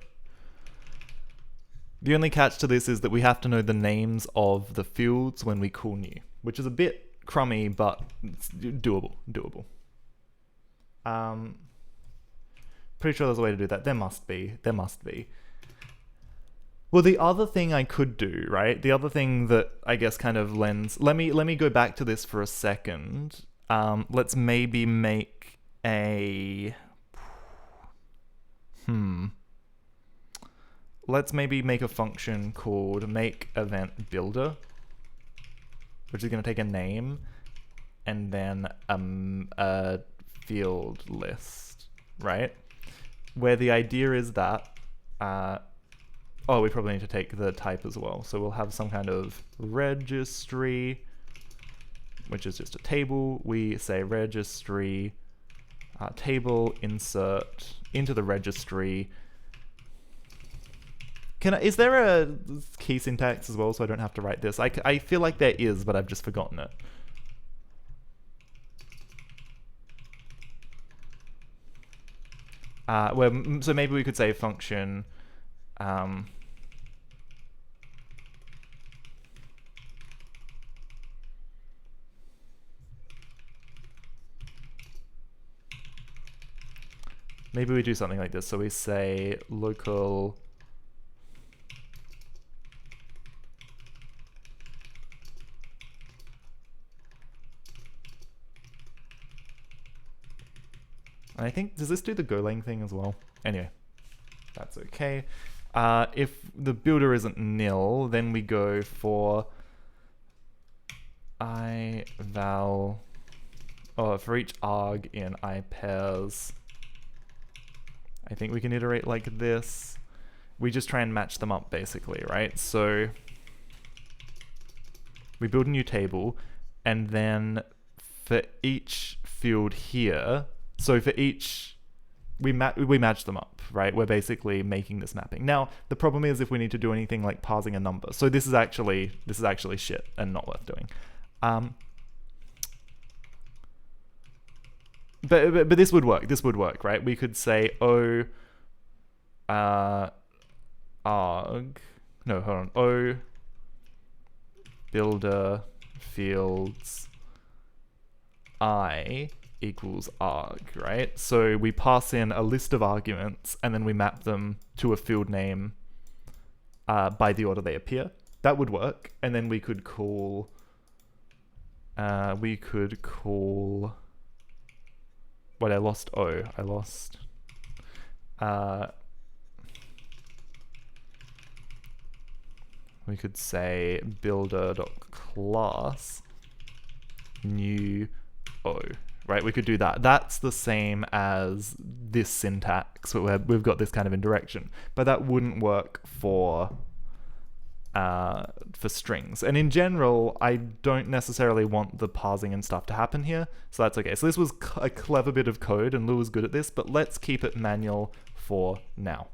the only catch to this is that we have to know the names of the fields when we call new, which is a bit crummy, but it's doable. Pretty sure there's a way to do that. There must be. Well, the other thing I could do, right? The other thing that I guess kind of lends. Let me go back to this for a second. Let's maybe make a. Let's maybe make a function called make event builder, which is going to take a name and then a field list, right? Where the idea is that. Oh, we probably need to take the type as well. So we'll have some kind of registry, which is just a table. We say registry table insert into the registry. Is there a key syntax as well so I don't have to write this? I feel like there is, but I've just forgotten it. So maybe we could say function maybe we do something like this. So we say local and I think, does this do the Golang thing as well? Anyway, that's okay. If the builder isn't nil, then we go for ival, for each arg in ipairs. I think we can iterate like this. We just try and match them up basically, right? So we build a new table, and then for each field here, so for each, we match them up, right? We're basically making this mapping. Now, the problem is if we need to do anything like parsing a number. So this is actually shit and not worth doing. But this would work. This would work, right? We could say arg. No, hold on. O builder fields I equals arg, right? So we pass in a list of arguments and then we map them to a field name by the order they appear. That would work. And then we could call what, I lost O. I lost we could say builder.class new O, right? We could do that. That's the same as this syntax where we've got this kind of indirection, but that wouldn't work for strings. And in general, I don't necessarily want the parsing and stuff to happen here, so that's okay. So this was a clever bit of code, and Lou was good at this, but let's keep it manual for now.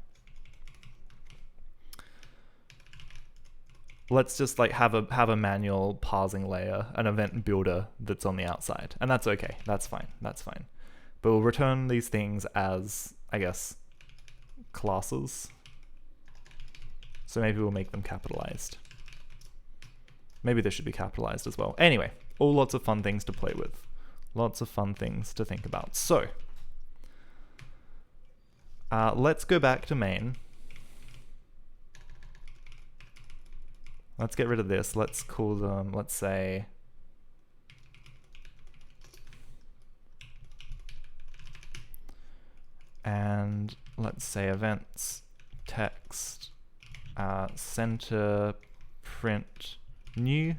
Let's just like have a manual parsing layer, an event builder that's on the outside, and that's okay. That's fine. That's fine. But we'll return these things as, I guess, classes. So maybe we'll make them capitalized. Maybe this should be capitalized as well. Anyway, all lots of fun things to play with. Lots of fun things to think about. So let's go back to main. Let's get rid of this. Let's call them, let's say, and let's say events text center print new.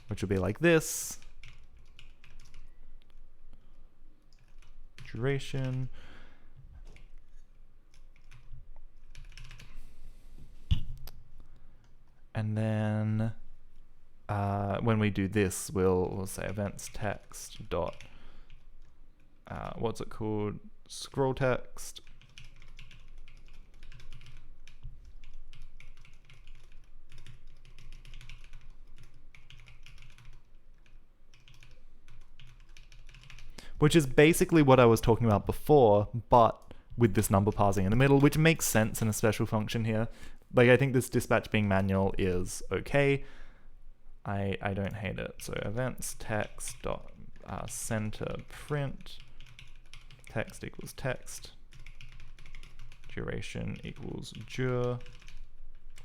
Which will be like this. Duration. And then when we do this, we'll say events text dot what's it called? Scroll text. Which is basically what I was talking about before, but with this number parsing in the middle, which makes sense in a special function here. Like, I think this dispatch being manual is okay. I don't hate it. So events text dot center print text equals text, duration equals dur.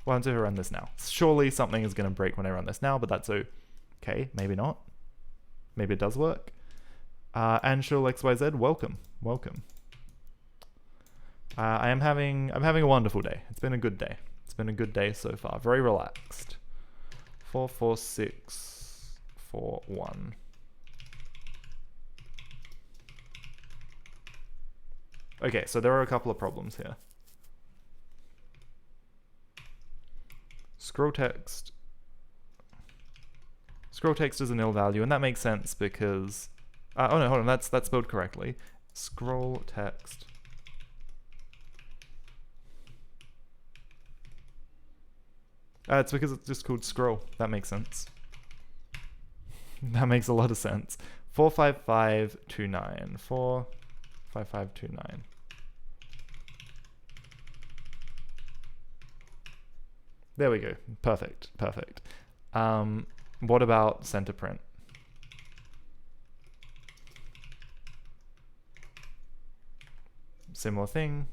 Well, I'm going to run this now. Surely something is going to break when I run this now, but that's okay. Maybe not. Maybe it does work. And Shul XYZ, welcome. I'm having a wonderful day. It's been a good day. It's been a good day so far. Very relaxed. 4, 4, 6, 4, 1. Okay, so there are a couple of problems here. Scroll text is a nil value, and that makes sense because oh no, hold on, that's spelled correctly. Scroll text it's because it's just called scroll. That makes sense. That makes a lot of sense. 45529. 45529. There we go. Perfect. What about center print? Similar thing.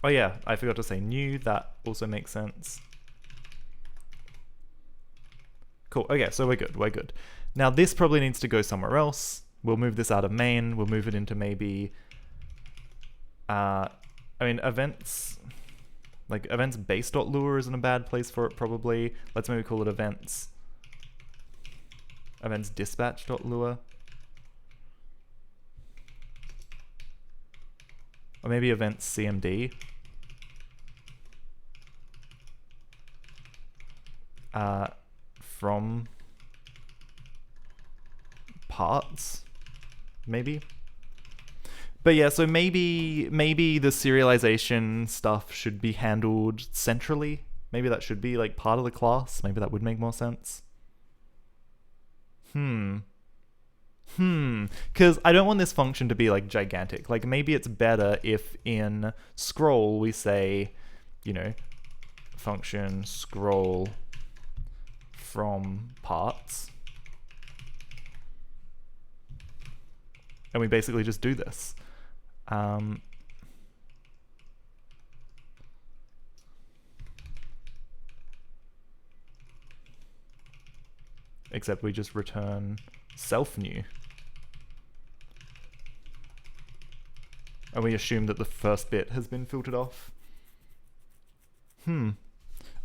Oh yeah, I forgot to say new. That also makes sense. Cool. Okay, so we're good. Now this probably needs to go somewhere else. We'll move this out of main. We'll move it into maybe events. Like events base.lua isn't a bad place for it probably. Let's maybe call it events dispatch.lua. Or maybe events CMD. From parts, maybe. But yeah, so maybe the serialization stuff should be handled centrally. Maybe that should be like part of the class. Maybe that would make more sense. Because I don't want this function to be like gigantic. Like maybe it's better if in scroll we say, you know, function scroll from parts. And we basically just do this. Except we just return self new. And we assume that the first bit has been filtered off.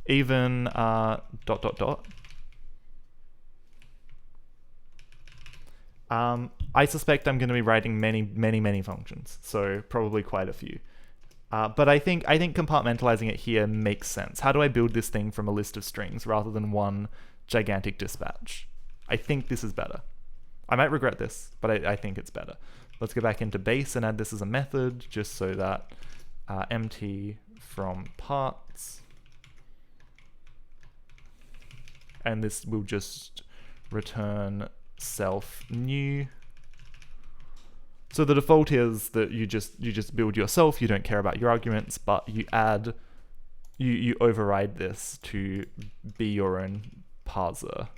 Even ... I suspect I'm going to be writing many functions, so probably quite a few. But I think compartmentalizing it here makes sense. How do I build this thing from a list of strings rather than one gigantic dispatch? I think this is better. I might regret this, but I think it's better. Let's go back into base and add this as a method, just so that empty from parts. And this will just return self new. So the default is that you just build yourself, you don't care about your arguments, but you add, you override this to be your own parser.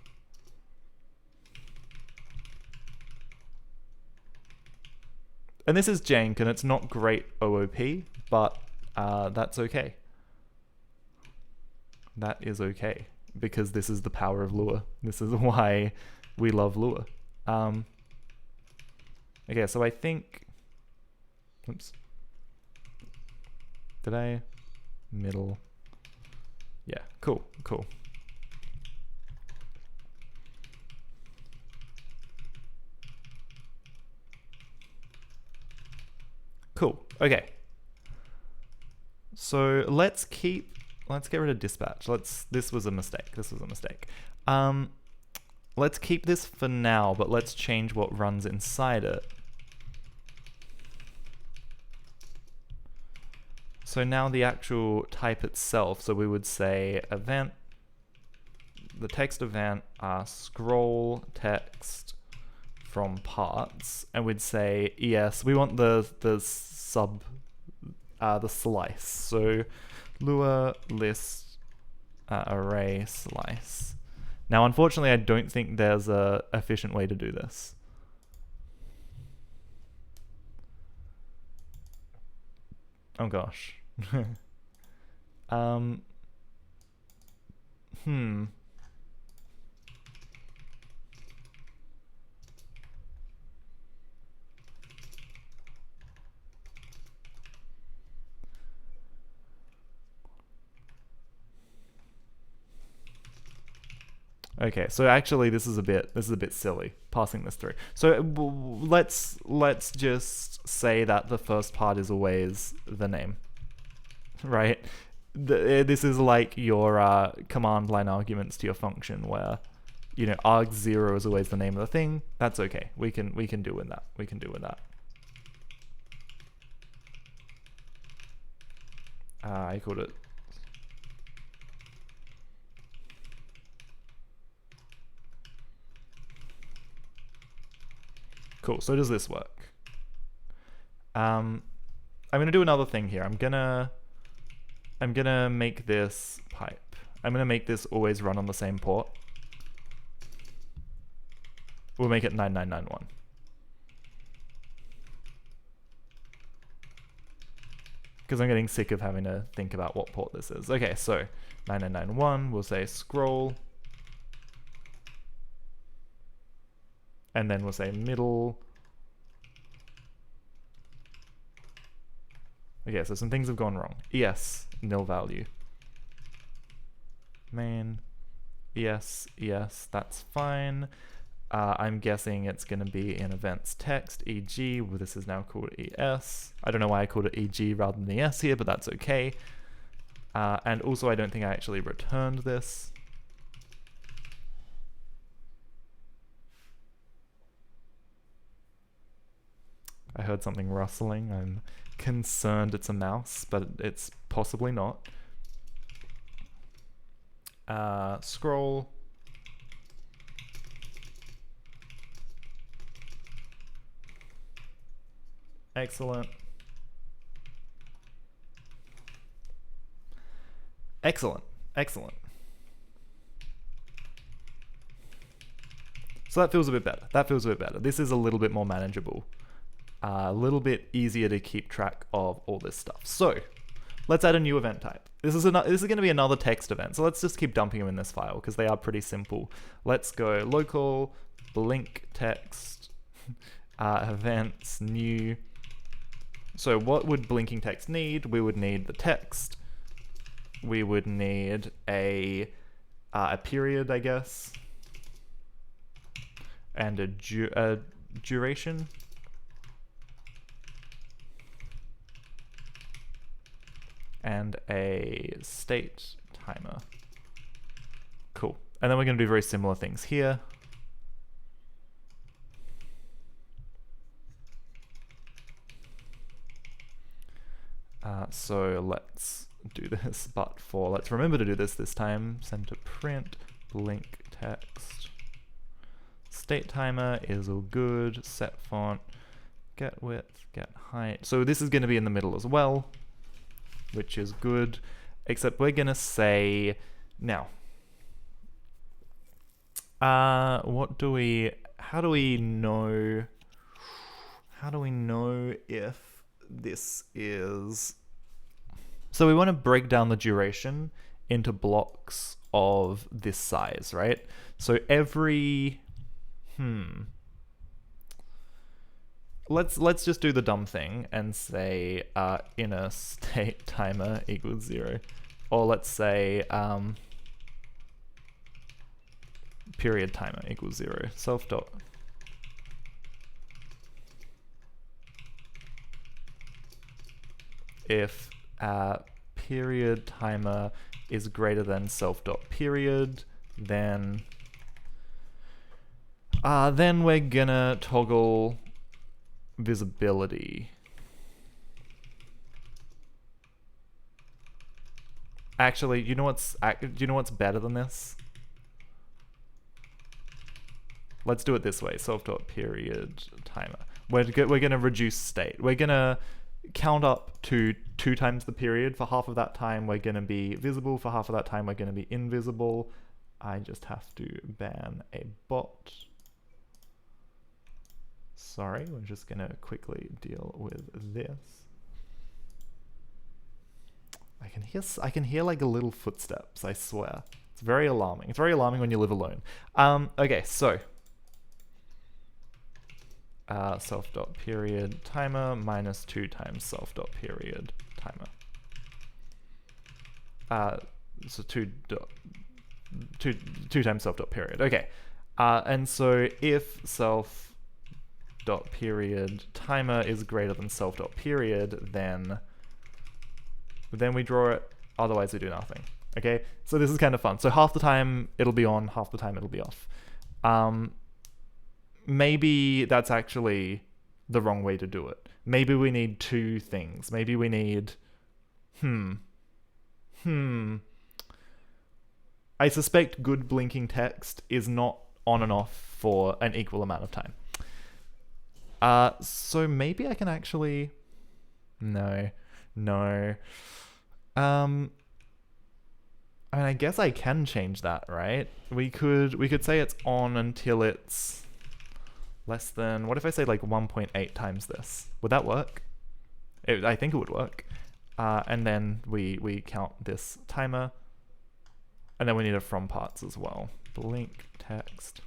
And this is jank and it's not great OOP, but that's okay. That is okay, because this is the power of Lua. This is why we love Lua. Okay, so I think, oops, did I, middle, yeah, cool. Cool, okay. So let's get rid of dispatch. This was a mistake. Let's keep this for now, but let's change what runs inside it. So now the actual type itself, so we would say event, the text event, scroll text from parts, and we'd say yes, we want the slice. So Lua list array slice. Now, unfortunately, I don't think there's a efficient way to do this. Oh gosh. um. Hmm. Okay, so actually this is a bit silly passing this through. So let's just say that the first part is always the name, right? This is like your command line arguments to your function where arg0 is always the name of the thing. That's okay. We can do with that. We can do with that. I called it. Cool. So does this work? I'm gonna do another thing here. I'm gonna make this pipe. I'm gonna make this always run on the same port. We'll make it 9991. Because I'm getting sick of having to think about what port this is. Okay, so 9991, we'll say scroll. And then we'll say middle. Okay, so some things have gone wrong. ES, nil value. Main, ES, that's fine. I'm guessing it's going to be in events text, e.g. Well, this is now called ES. I don't know why I called it e.g. rather than ES here, but that's okay. And also, I don't think I actually returned this. I heard something rustling. I'm concerned it's a mouse, but it's possibly not. Scroll. Excellent. Excellent. Excellent. So that feels a bit better. That feels a bit better. This is a little bit more manageable. A little bit easier to keep track of all this stuff. So let's add a new event type. This is going to be another text event. So let's just keep dumping them in this file because they are pretty simple. Let's go local blink text events new. So what would blinking text need? We would need the text. We would need a period, I guess, and a duration. And a state timer. Cool. And then we're going to do very similar things here. So let's do this, but let's remember to do this time. Send to print blink text. State timer is all good. Set font, get width, get height. So this is going to be in the middle as well, which is good, except we're gonna say now. How do we know if this is? So we want to break down the duration into blocks of this size, right? So every Let's just do the dumb thing and say inner state timer equals 0, or let's say period timer equals 0. Self dot. If period timer is greater than self dot period, then we're gonna toggle visibility. Actually, do you know what's better than this? Let's do it this way. Self.period timer. We're gonna reduce state. We're gonna count up to 2 times the period. For half of that time, we're gonna be visible. For half of that time, we're gonna be invisible. I just have to ban a bot. Sorry, we're just gonna quickly deal with this. I can hear like a little footsteps, I swear. It's very alarming. It's very alarming when you live alone. Okay, so self.period timer minus 2 times self.period timer. So 2 times self.period. Okay. And so if self.period timer is greater than self.period, then we draw it, otherwise we do nothing. Okay? So this is kind of fun. So half the time it'll be on, half the time it'll be off. Maybe that's actually the wrong way to do it. Maybe we need 2 things. Maybe we need... I suspect good blinking text is not on and off for an equal amount of time. So maybe I can actually... No. I mean, I guess I can change that, right? We could say it's on until it's less than... What if I say like 1.8 times this? Would that work? I think it would work. And then we count this timer. And then we need a from parts as well. Blink text.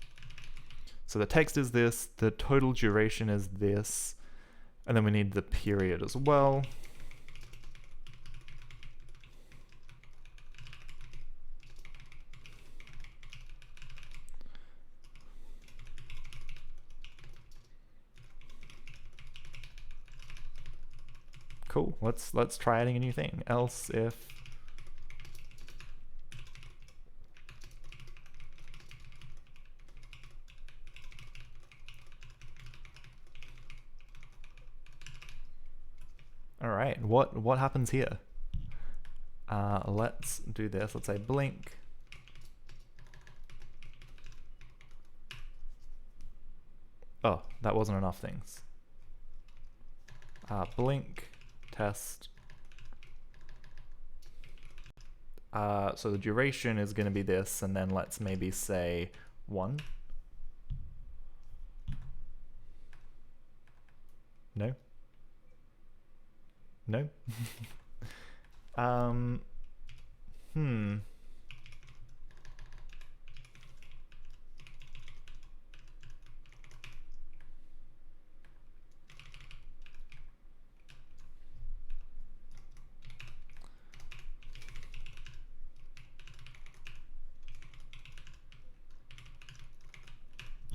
So the text is this, the total duration is this, and then we need the period as well. Cool. Let's try adding a new thing. Else if all right, what happens here? Let's do this. Let's say blink. Oh, that wasn't enough things. Blink test. So the duration is going to be this, and then let's maybe say 1. No? No?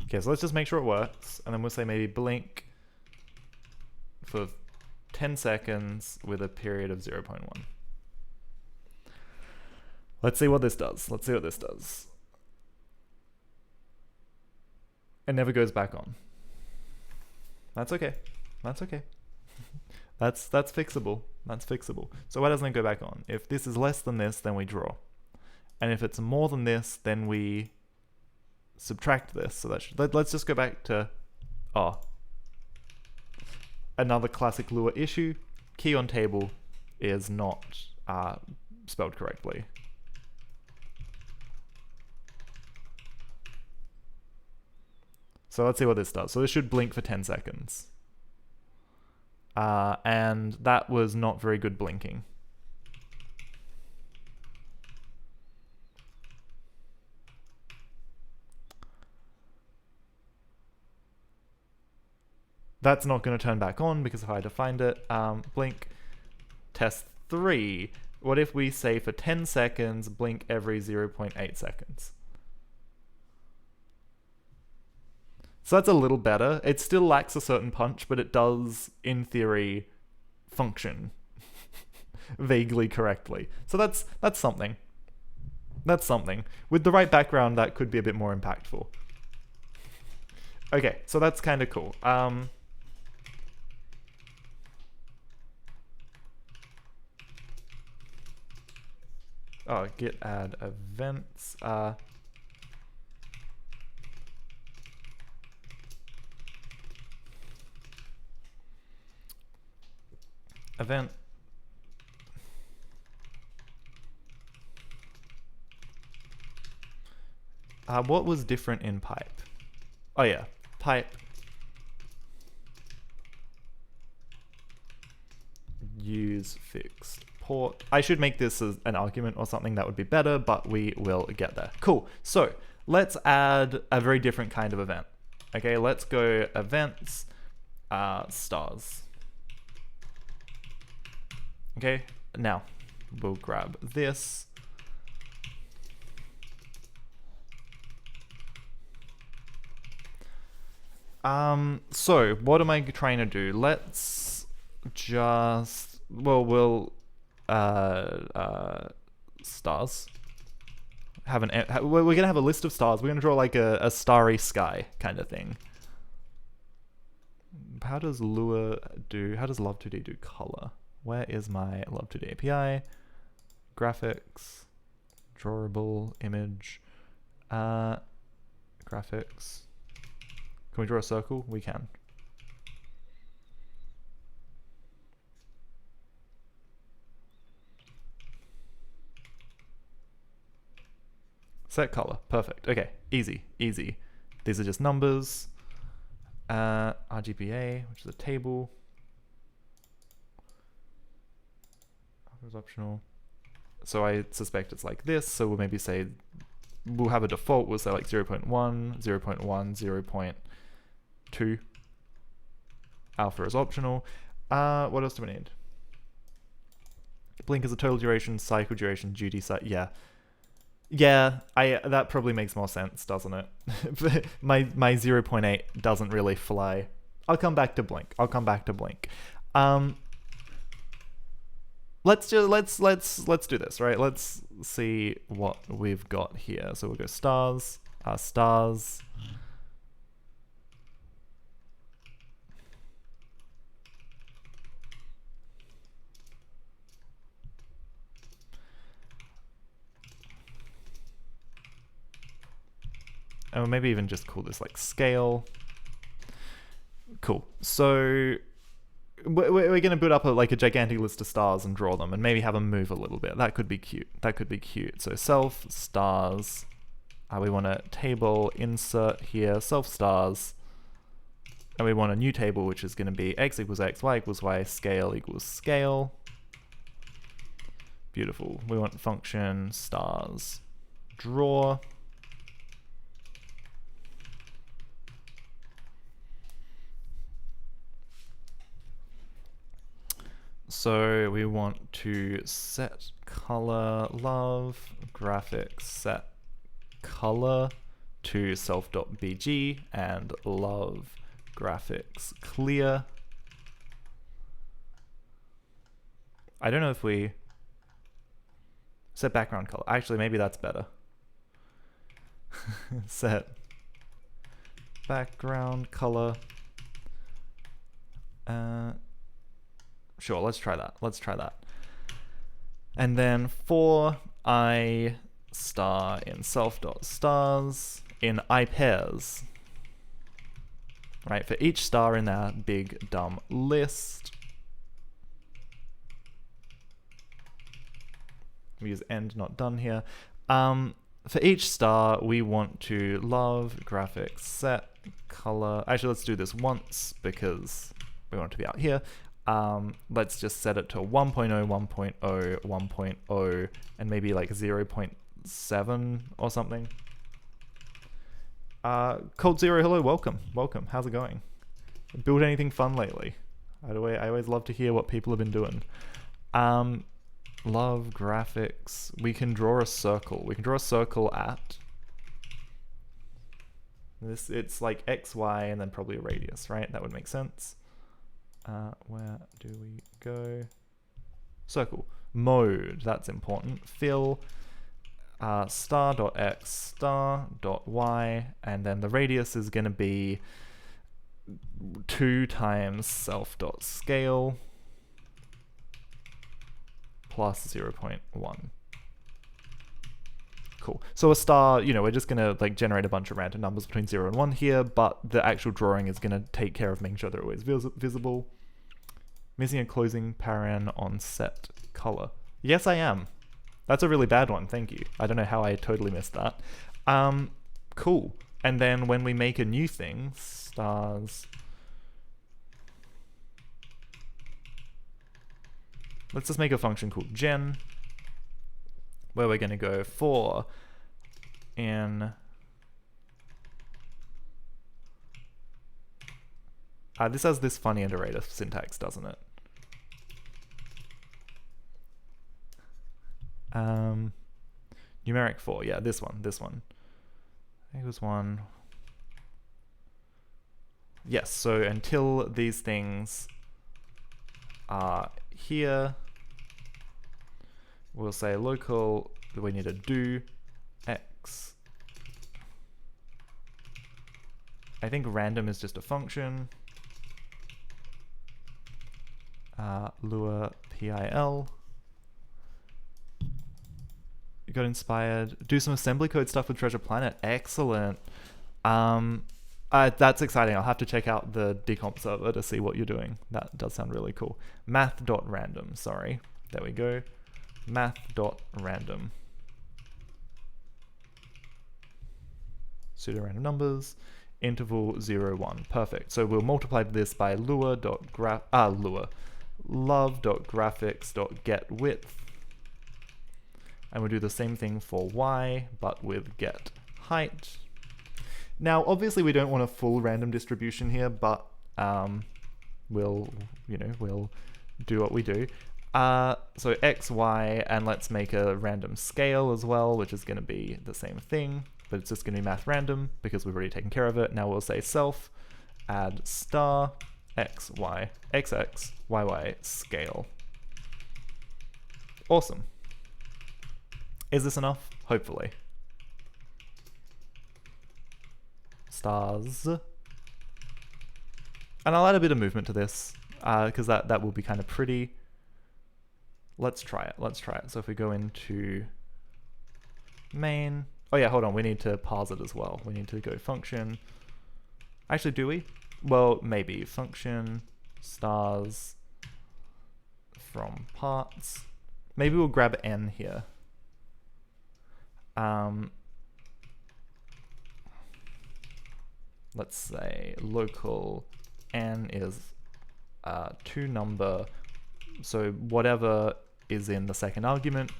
Okay, so let's just make sure it works, and then we'll say maybe blink for 10 seconds with a period of 0.1. Let's see what this does. Let's see what this does. It never goes back on. That's okay. That's okay. That's fixable. That's fixable. So why doesn't it go back on? If this is less than this, then we draw. And if it's more than this, then we subtract this. So that should, let's just go back to another classic Lua issue. Key on table is not spelled correctly. So let's see what this does. So this should blink for 10 seconds. And that was not very good blinking. That's not going to turn back on because if I defined it, blink test 3. What if we say for 10 seconds, blink every 0.8 seconds? So that's a little better. It still lacks a certain punch, but it does, in theory, function vaguely correctly. So that's something. That's something. With the right background, that could be a bit more impactful. Okay, so that's kind of cool. Git add events. Event. What was different in pipe? Oh yeah, pipe. Use fixed import. I should make this as an argument or something, that would be better, but we will get there. Cool. So let's add a very different kind of event. Okay, let's go events, stars. Okay, now we'll grab this. So what am I trying to do? Let's just, well, we'll, stars. We're gonna have a list of stars. We're gonna draw like a starry sky kind of thing. How does Love2D do color? Where is my Love2D API? Graphics, drawable, image, graphics. Can we draw a circle? We can. Set color, perfect. Okay, easy, easy. These are just numbers. RGBA, which is a table. Is optional. So I suspect it's like this. So we'll maybe say, we'll have a default. We'll say like 0.1, 0.1, 0.2. Alpha is optional. What else do we need? Blink is a total duration, cycle duration, duty cycle. Yeah, that probably makes more sense, doesn't it? my 0.8 doesn't really fly. I'll come back to blink. Let's do this, right? Let's see what we've got here. So we'll go stars, stars. And maybe even just call this like scale. Cool. So we're going to build up a gigantic list of stars and draw them and maybe have them move a little bit. That could be cute. So self stars. We want a table insert here, self stars. And we want a new table, which is going to be x equals x, y equals y, scale equals scale. Beautiful. We want function stars draw. So we want to set color love graphics set color to self.bg and love graphics clear. I don't know if we set background color. Actually, maybe that's better. Set background color. Sure, let's try that. And then for I star in self.stars in I pairs, right? For each star in that big dumb list, we use end not done here. For each star, we want to love graphics set color. Actually, let's do this once because we want it to be out here. Let's just set it to 1.0, 1.0, 1.0, and maybe like 0.7 or something. Cold Zero, hello, welcome. How's it going? Build anything fun lately? I always love to hear what people have been doing. Love graphics. We can draw a circle. We can draw a circle at this. It's like X, Y, and then probably a radius, right? That would make sense. Where do we go? Circle. Mode, that's important. Fill, star.x, star.y, and then the radius is going to be 2 times self.scale plus 0.1. Cool. So a star, we're just going to generate a bunch of random numbers between 0 and 1 here, but the actual drawing is going to take care of making sure they're always visible. Missing a closing paren on set color. Yes, I am. That's a really bad one, thank you. I don't know how I totally missed that. Cool. And then when we make a new thing, stars let's just make a function called gen, where we're going to go for in this has this funny iterator syntax, doesn't it? Numeric 4, yeah, this one. I think it was 1. Yes, so until these things are here, we'll say local, we need to do x. I think random is just a function. Lua PIL. You got inspired. Do some assembly code stuff with Treasure Planet. Excellent. That's exciting. I'll have to check out the decomp server to see what you're doing. That does sound really cool. Math.random, sorry. There we go. Math.random. Pseudo-random numbers. Interval 0, 1. Perfect. So we'll multiply this by love.graphics.getWidth. And we'll do the same thing for y, but with getHeight. Now, obviously we don't want a full random distribution here, but we'll do what we do. So x, y, and let's make a random scale as well, which is going to be the same thing, but it's just going to be math random because we've already taken care of it. Now we'll say self add star x, y, xx, yy scale. Awesome. Is this enough? Hopefully. Stars. And I'll add a bit of movement to this, because that will be kind of pretty. Let's try it. So if we go into main, oh yeah, hold on, we need to parse it as well. We need to go function. Actually, do we? Well, maybe. Function stars from parts. Maybe we'll grab n here. Let's say local n is to number, so whatever is in the second argument,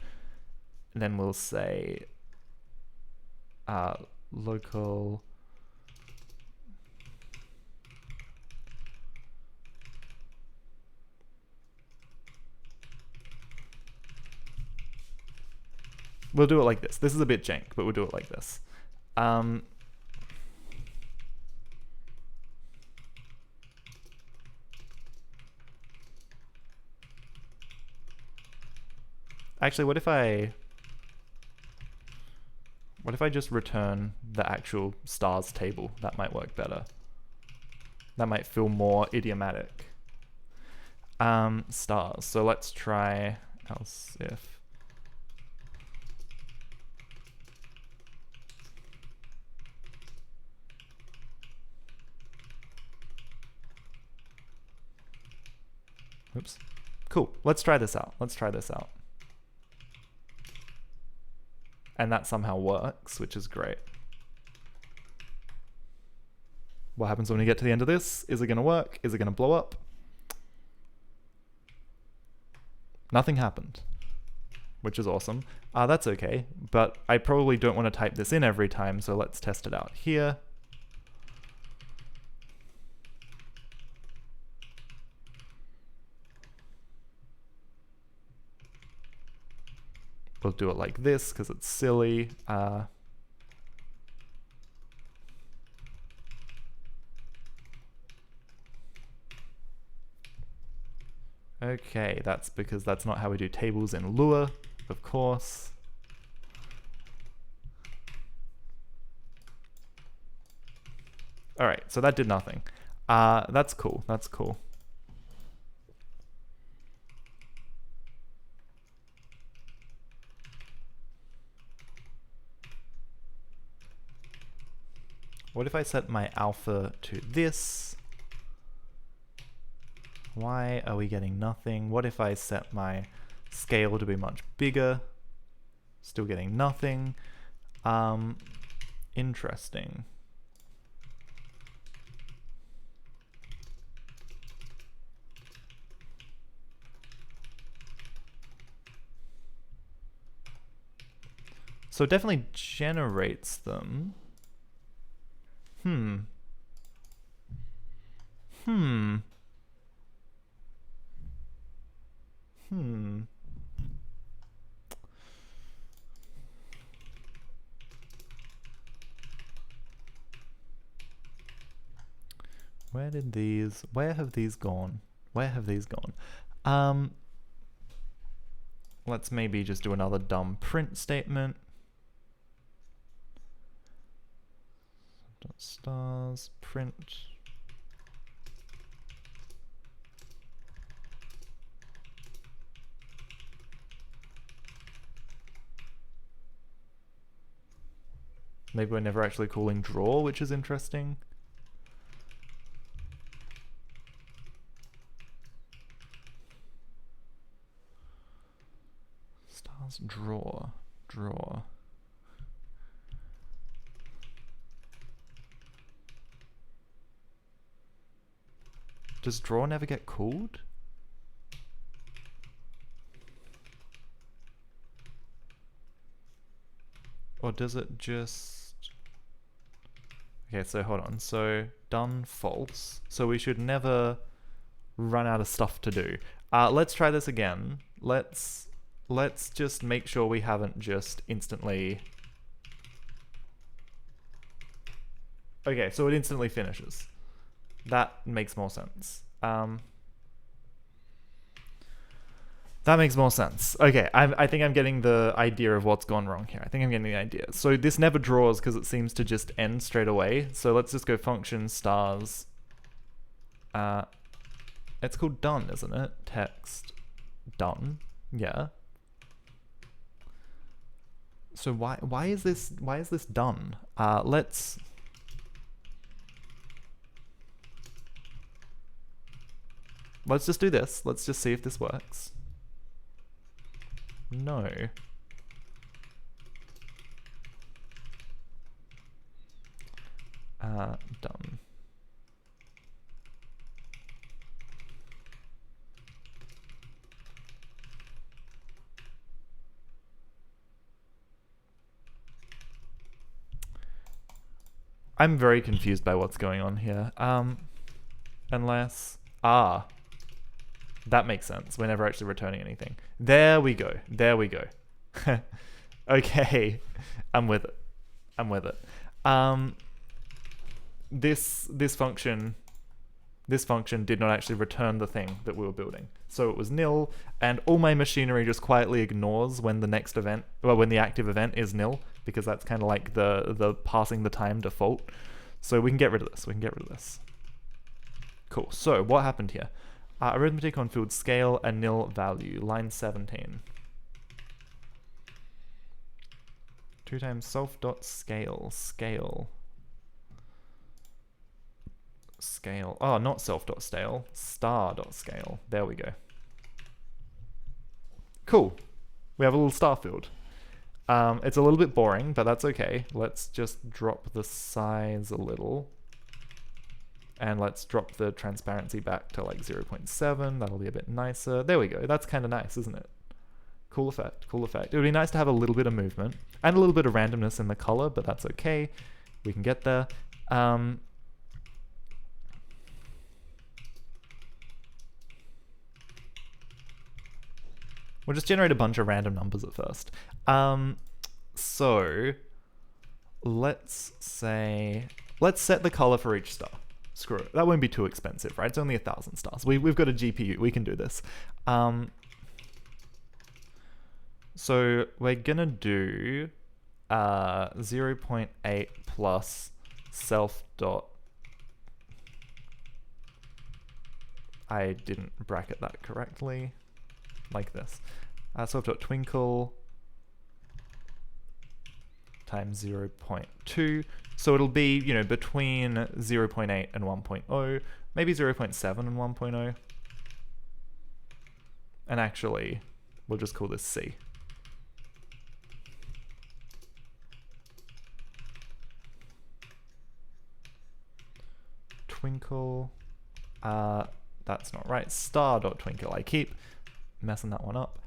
and then we'll say local we'll do it like this. This is a bit jank, but we'll do it like this. Actually, what if I just return the actual stars table? That might work better. That might feel more idiomatic. Stars. So let's try else if. Oops. Cool. Let's try this out. And that somehow works, which is great. What happens when we get to the end of this? Is it going to work? Is it going to blow up? Nothing happened, which is awesome. That's okay, but I probably don't want to type this in every time, so let's test it out here. We'll do it like this because it's silly. Okay, that's because that's not how we do tables in Lua, of course. All right, so that did nothing. That's cool. What if I set my alpha to this? Why are we getting nothing? What if I set my scale to be much bigger? Still getting nothing. Interesting. So it definitely generates them. Where have these gone? Where have these gone? Let's maybe just do another dumb print statement. Stars, print. Maybe we're never actually calling draw, which is interesting. Stars, draw. Does draw never get called? Or does it just... Okay, so hold on. So done false. So we should never run out of stuff to do. Let's try this again. Let's just make sure we haven't just instantly... Okay, so it instantly finishes. That makes more sense. That makes more sense. Okay, I think I'm getting the idea of what's gone wrong here. I think I'm getting the idea. So this never draws because it seems to just end straight away. So let's just go function stars. It's called done, isn't it? Text done. Yeah. So why is this done? Let's just do this. Let's just see if this works. No. Done. I'm very confused by what's going on here. Unless... that makes sense. We're never actually returning anything. There we go. There we go. Okay. I'm with it. This function did not actually return the thing that we were building. So it was nil, and all my machinery just quietly ignores when the next event, well, when the active event is nil, because that's kind of like the passing the time default. So we can get rid of this. Cool. So what happened here? Arithmetic on field scale and nil value, line 17. 2 times self.scale, scale. Oh, not self.scale, star.scale. There we go. Cool. We have a little star field. It's a little bit boring, but that's okay. Let's just drop the size a little. And let's drop the transparency back to like 0.7. That'll be a bit nicer. There we go. That's kind of nice, isn't it? Cool effect, cool effect. It would be nice to have a little bit of movement and a little bit of randomness in the color, but that's okay. We can get there. We'll just generate a bunch of random numbers at first. So let's set the color for each star. Screw it. That won't be too expensive, right? It's only 1,000 stars. We've got a GPU. We can do this. So we're gonna do 0.8 plus self dot. I didn't bracket that correctly. Like this. Self dot twinkle times 0.2. So it'll be, you know, between 0.8 and 1.0, maybe 0.7 and 1.0. And actually, we'll just call this C. Twinkle, that's not right. Star.twinkle. I keep messing that one up.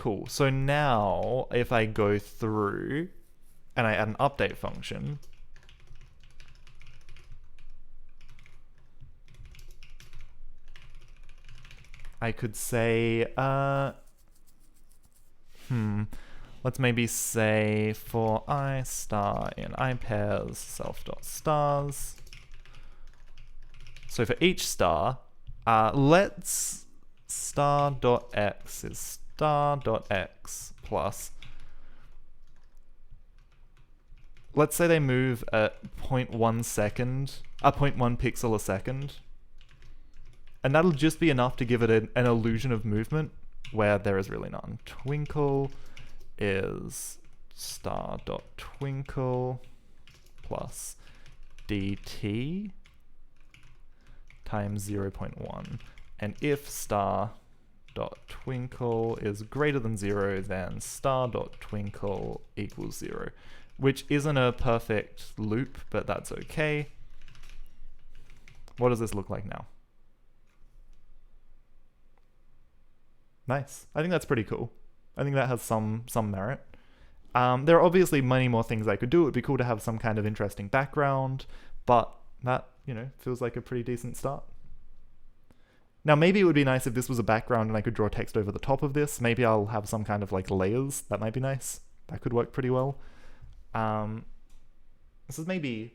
cool. So now if I go through and I add an update function, I could say, let's maybe say for I star in I pairs self.stars. So for each star, let's star.x is star.x plus, let's say they move at 0.1 second, 0.1 pixel a second. And that'll just be enough to give it an illusion of movement where there is really none. Twinkle is star.twinkle plus dt times 0.1. And if star.twinkle is greater than 0, then star.twinkle equals 0, which isn't a perfect loop, but that's okay. What does this look like now? Nice. I think that's pretty cool. I think that has some merit. There are obviously many more things I could do. It would be cool to have some kind of interesting background, but that, you know, feels like a pretty decent start. Now, maybe it would be nice if this was a background and I could draw text over the top of this. Maybe I'll have some kind of like layers. That might be nice. That could work pretty well. This is maybe...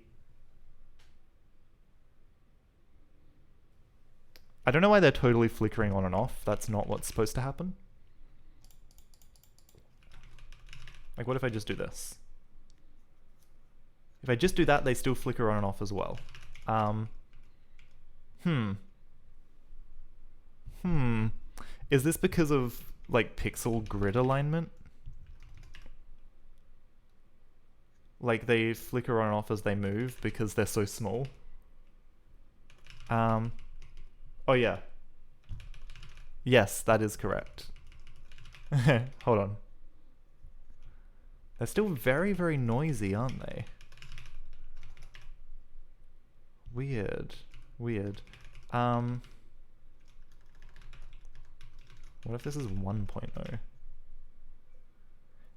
I don't know why they're totally flickering on and off. That's not what's supposed to happen. Like, what if I just do this? If I just do that, they still flicker on and off as well. Is this because of, like, pixel grid alignment? Like, they flicker on and off as they move because they're so small? Oh yeah. Yes, that is correct. Hold on. They're still very, very noisy, aren't they? Weird. Weird. What if this is 1.0?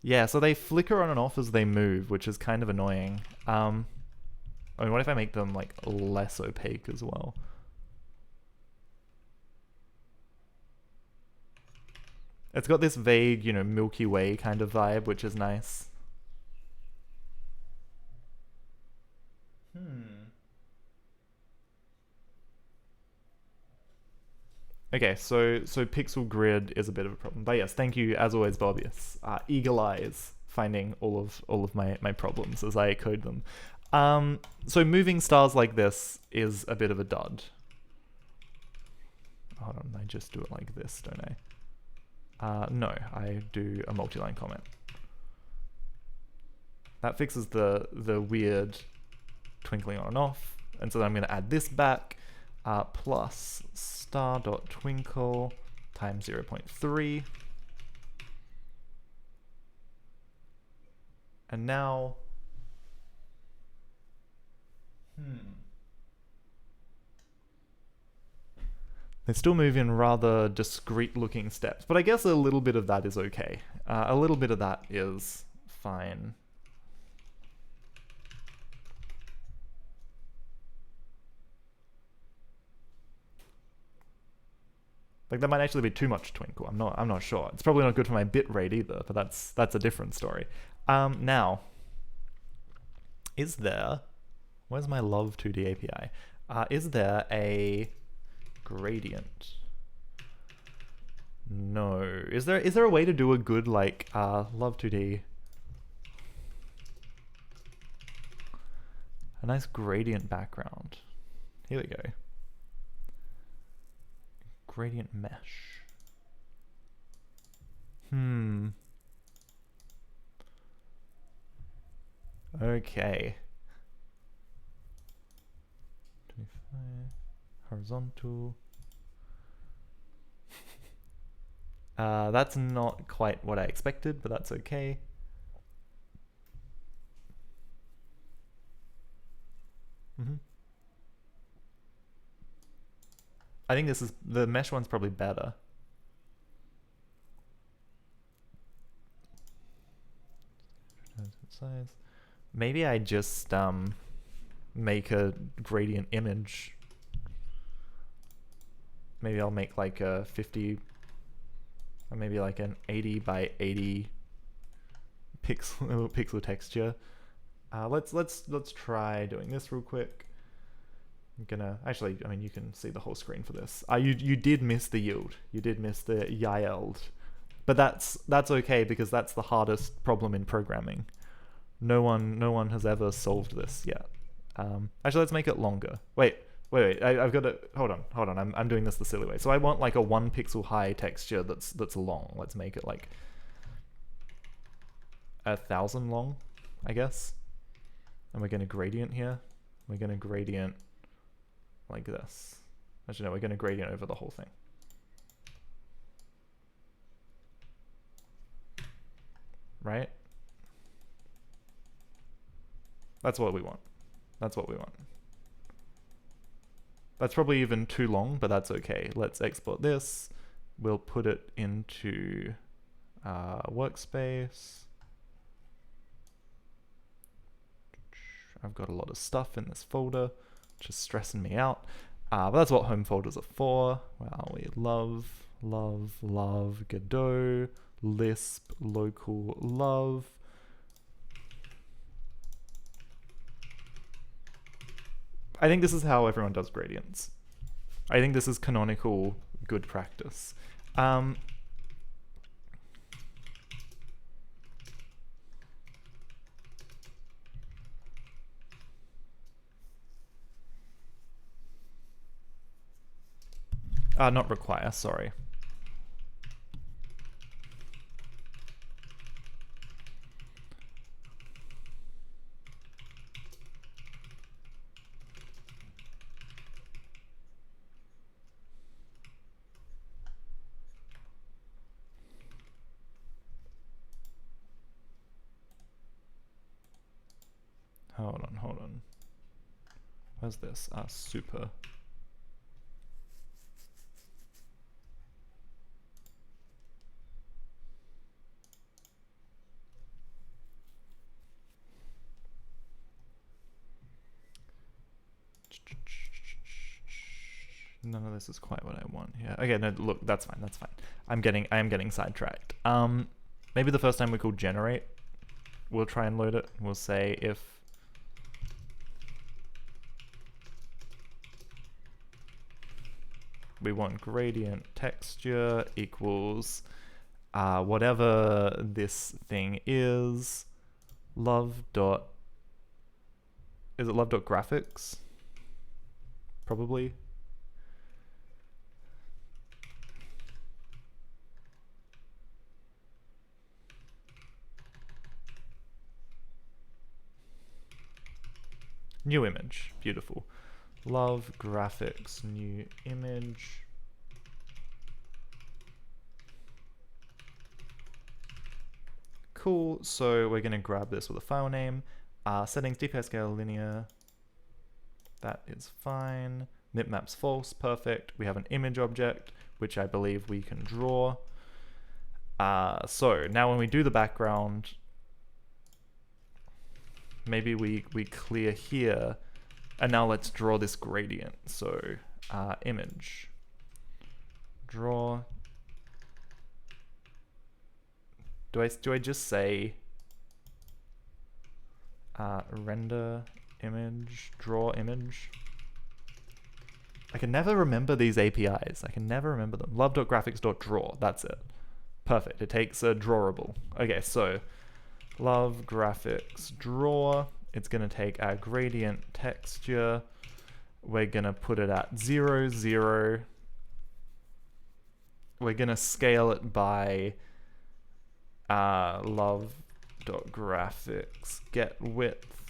Yeah, so they flicker on and off as they move, which is kind of annoying. I mean, what if I make them, like, less opaque as well? It's got this vague, you know, Milky Way kind of vibe, which is nice. Okay, so pixel grid is a bit of a problem. But yes, thank you, as always, Bobius. Eagle eyes, finding all of my problems as I code them. So moving stars like this is a bit of a dud. Hold on, I just do it like this, don't I? No, I do a multi-line comment. That fixes the weird twinkling on and off. And so then I'm going to add this back, plus star.twinkle times 0.3. And now... They still move in rather discrete looking steps, but I guess a little bit of that is okay. A little bit of that is fine. Like, that might actually be too much twinkle. I'm not sure. It's probably not good for my bit rate either, but that's a different story. Now, is there... Where's my Love2D API? Is there a gradient? No. Is there a way to do a good, like, Love2D? A nice gradient background. Here we go. Gradient mesh. Okay. 25. Horizontal. That's not quite what I expected, but that's okay. I think this is, the mesh one's probably better. size. Maybe I just make a gradient image. Maybe I'll make like a 50, or maybe like an 80 by 80 pixel texture. Let's try doing this real quick. I'm gonna actually, I mean, you can see the whole screen for this. You did miss the yield. You did miss the yield, but that's okay because that's the hardest problem in programming. No one has ever solved this yet. Actually, let's make it longer. Wait. I've got to hold on. I'm doing this the silly way. So I want like a 1 pixel high texture that's long. Let's make it like 1,000 long, I guess. And we're gonna gradient here. We're gonna gradient like this. Actually, no, we're gonna gradient over the whole thing. Right? That's what we want. That's what we want. That's probably even too long, but that's okay. Let's export this. We'll put it into workspace. I've got a lot of stuff in this folder, just stressing me out. But that's what home folders are for. Where are we? Love, Godot, Lisp, local, love. I think this is how everyone does gradients. I think this is canonical good practice. Not require, sorry. Hold on. Where's this? Super. None of this is quite what I want here. Okay, no, look, that's fine. I am getting sidetracked. Maybe the first time we call generate, we'll try and load it. We'll say if we want gradient texture equals whatever this thing is, is it love.graphics? Probably. New image, beautiful. Love graphics, new image. Cool, so we're gonna grab this with a file name. Settings, DPI scale, linear. That is fine. Map's false, perfect. We have an image object, which I believe we can draw. So now when we do the background, maybe we clear here, and now let's draw this gradient. So image, draw. Do I just say render image, draw image? I can never remember these APIs. I can never remember them. Love.graphics.draw, that's it. Perfect, it takes a drawable. Okay, so love graphics draw. It's gonna take our gradient texture. We're gonna put it at 0, 0. We're gonna scale it by love.graphics get width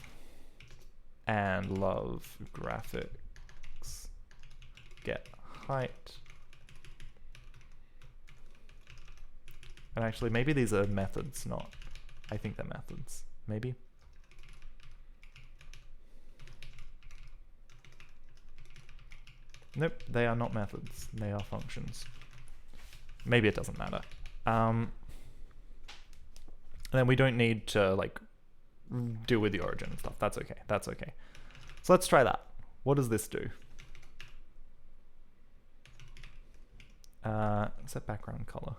and love graphics get height. And actually, maybe these are methods, not. I think they're methods. Maybe. Nope, they are not methods. They are functions. Maybe it doesn't matter. And then we don't need to like deal with the origin and stuff. That's okay. That's okay. So let's try that. What does this do? Set background color.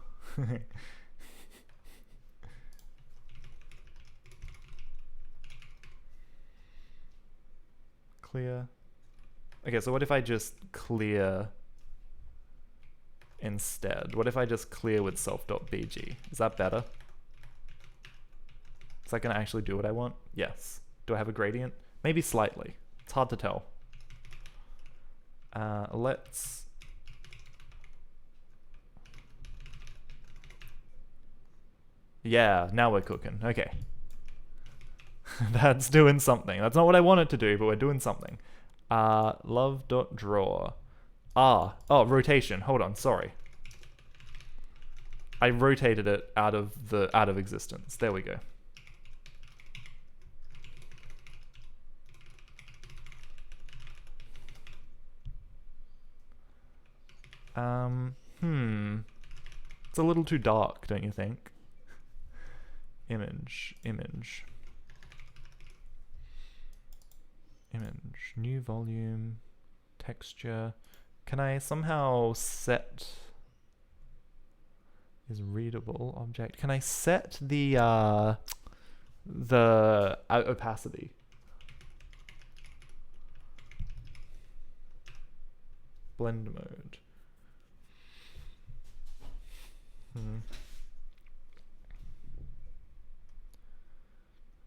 Clear. Okay, so what if I just clear instead? What if I just clear with self.bg? Is that better? Is that going to actually do what I want? Yes. Do I have a gradient? Maybe slightly. It's hard to tell. Let's... Yeah, now we're cooking. Okay. That's doing something. That's not what I want it to do, but we're doing something. Love.draw. Oh, rotation. Hold on, sorry. I rotated it out of existence. There we go. It's a little too dark, don't you think? Image, new volume, texture. Can I somehow set is readable object? Can I set the opacity? Blend mode.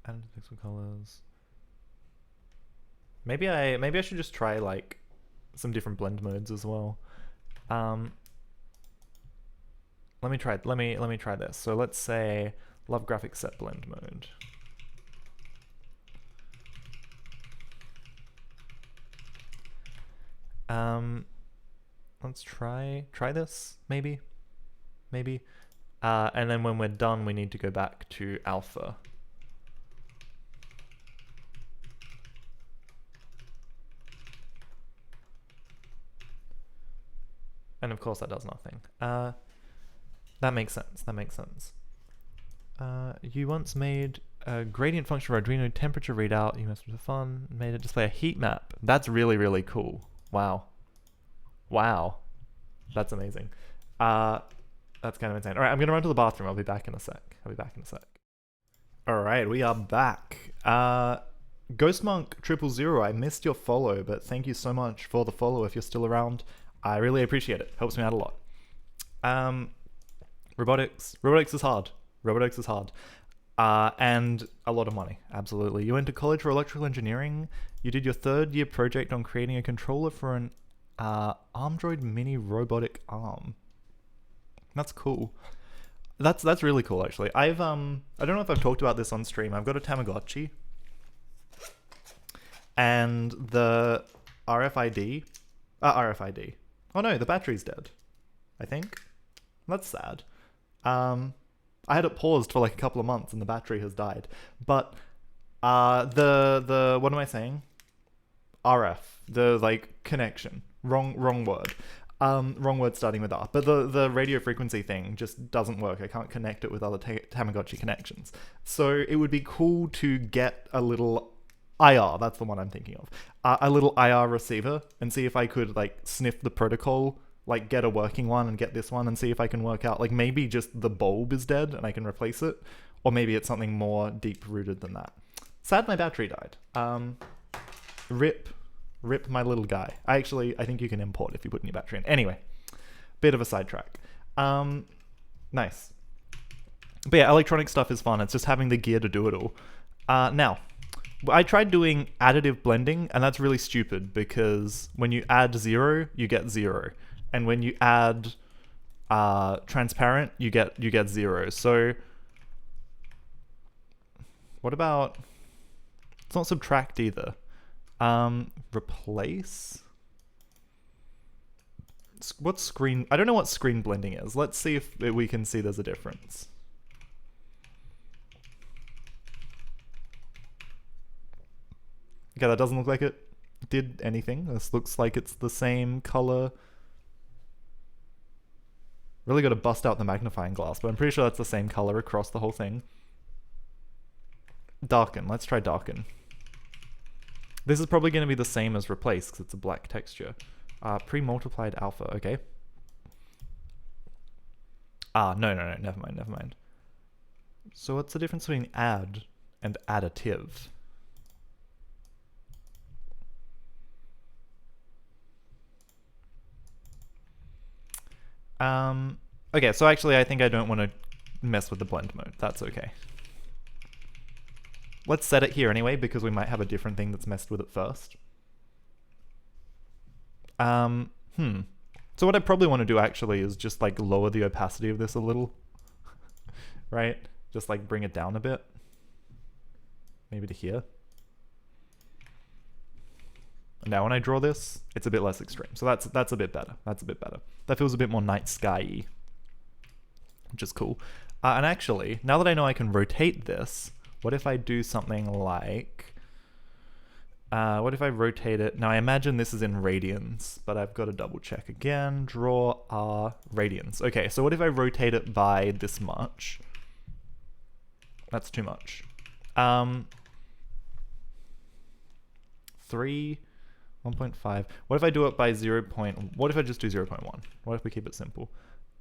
Add pixel colors. Maybe I should just try like some different blend modes as well. Let me try this. So let's say Love Graphics set blend mode. Let's try this, maybe. And then when we're done, we need to go back to alpha. And of course that does nothing. That makes sense. You once made a gradient function for Arduino temperature readout. You must have fun. Made it display a heat map. That's really, really cool. Wow. That's amazing. That's kind of insane. All right, I'm gonna run to the bathroom. I'll be back in a sec. All right, we are back. GhostMonk000, I missed your follow, but thank you so much for the follow if you're still around. I really appreciate it. Helps me out a lot. Robotics is hard. And a lot of money, absolutely. You went to college for electrical engineering. You did your 3rd year project on creating a controller for an Armdroid mini robotic arm. That's cool. That's really cool, actually. I don't know if I've talked about this on stream. I've got a Tamagotchi, and the RFID. Oh no, the battery's dead, I think. That's sad. I had it paused for like a couple of months and the battery has died. But the what am I saying? RF, the like connection. Wrong word. Wrong word starting with R. But the radio frequency thing just doesn't work. I can't connect it with other Tamagotchi connections. So it would be cool to get a little IR, that's the one I'm thinking of. A little IR receiver, and see if I could like sniff the protocol, like get a working one and get this one and see if I can work out, like maybe just the bulb is dead and I can replace it, or maybe it's something more deep rooted than that. Sad my battery died. Rip my little guy. I think you can import if you put in your battery in. Anyway, bit of a sidetrack. Nice. But yeah, electronic stuff is fun. It's just having the gear to do it all. Now, I tried doing additive blending, and that's really stupid because when you add 0, you get 0. And when you add transparent, you get 0. So what about... It's not subtract either. Replace? What's screen... I don't know what screen blending is. Let's see if we can see there's a difference. Okay, that doesn't look like it did anything. This looks like it's the same color. Really got to bust out the magnifying glass, but I'm pretty sure that's the same color across the whole thing. Darken. Let's try darken. This is probably going to be the same as replace because it's a black texture. Pre-multiplied alpha, okay. No, never mind. So what's the difference between add and additive? Okay, so actually I think I don't want to mess with the blend mode. That's okay. Let's set it here anyway, because we might have a different thing that's messed with it first. So what I probably want to do actually is just like lower the opacity of this a little. Right? Just like bring it down a bit. Maybe to here. And now when I draw this, it's a bit less extreme. So that's a bit better. That's a bit better. That feels a bit more night sky-y, which is cool. And actually, now that I know I can rotate this, what if I do something like... what if I rotate it? Now I imagine this is in radians, but I've got to double check again. Draw R radians. Okay, so what if I rotate it by this much? That's too much. 3, 1.5. What if I do it by 0. What if I just do 0.1? What if we keep it simple?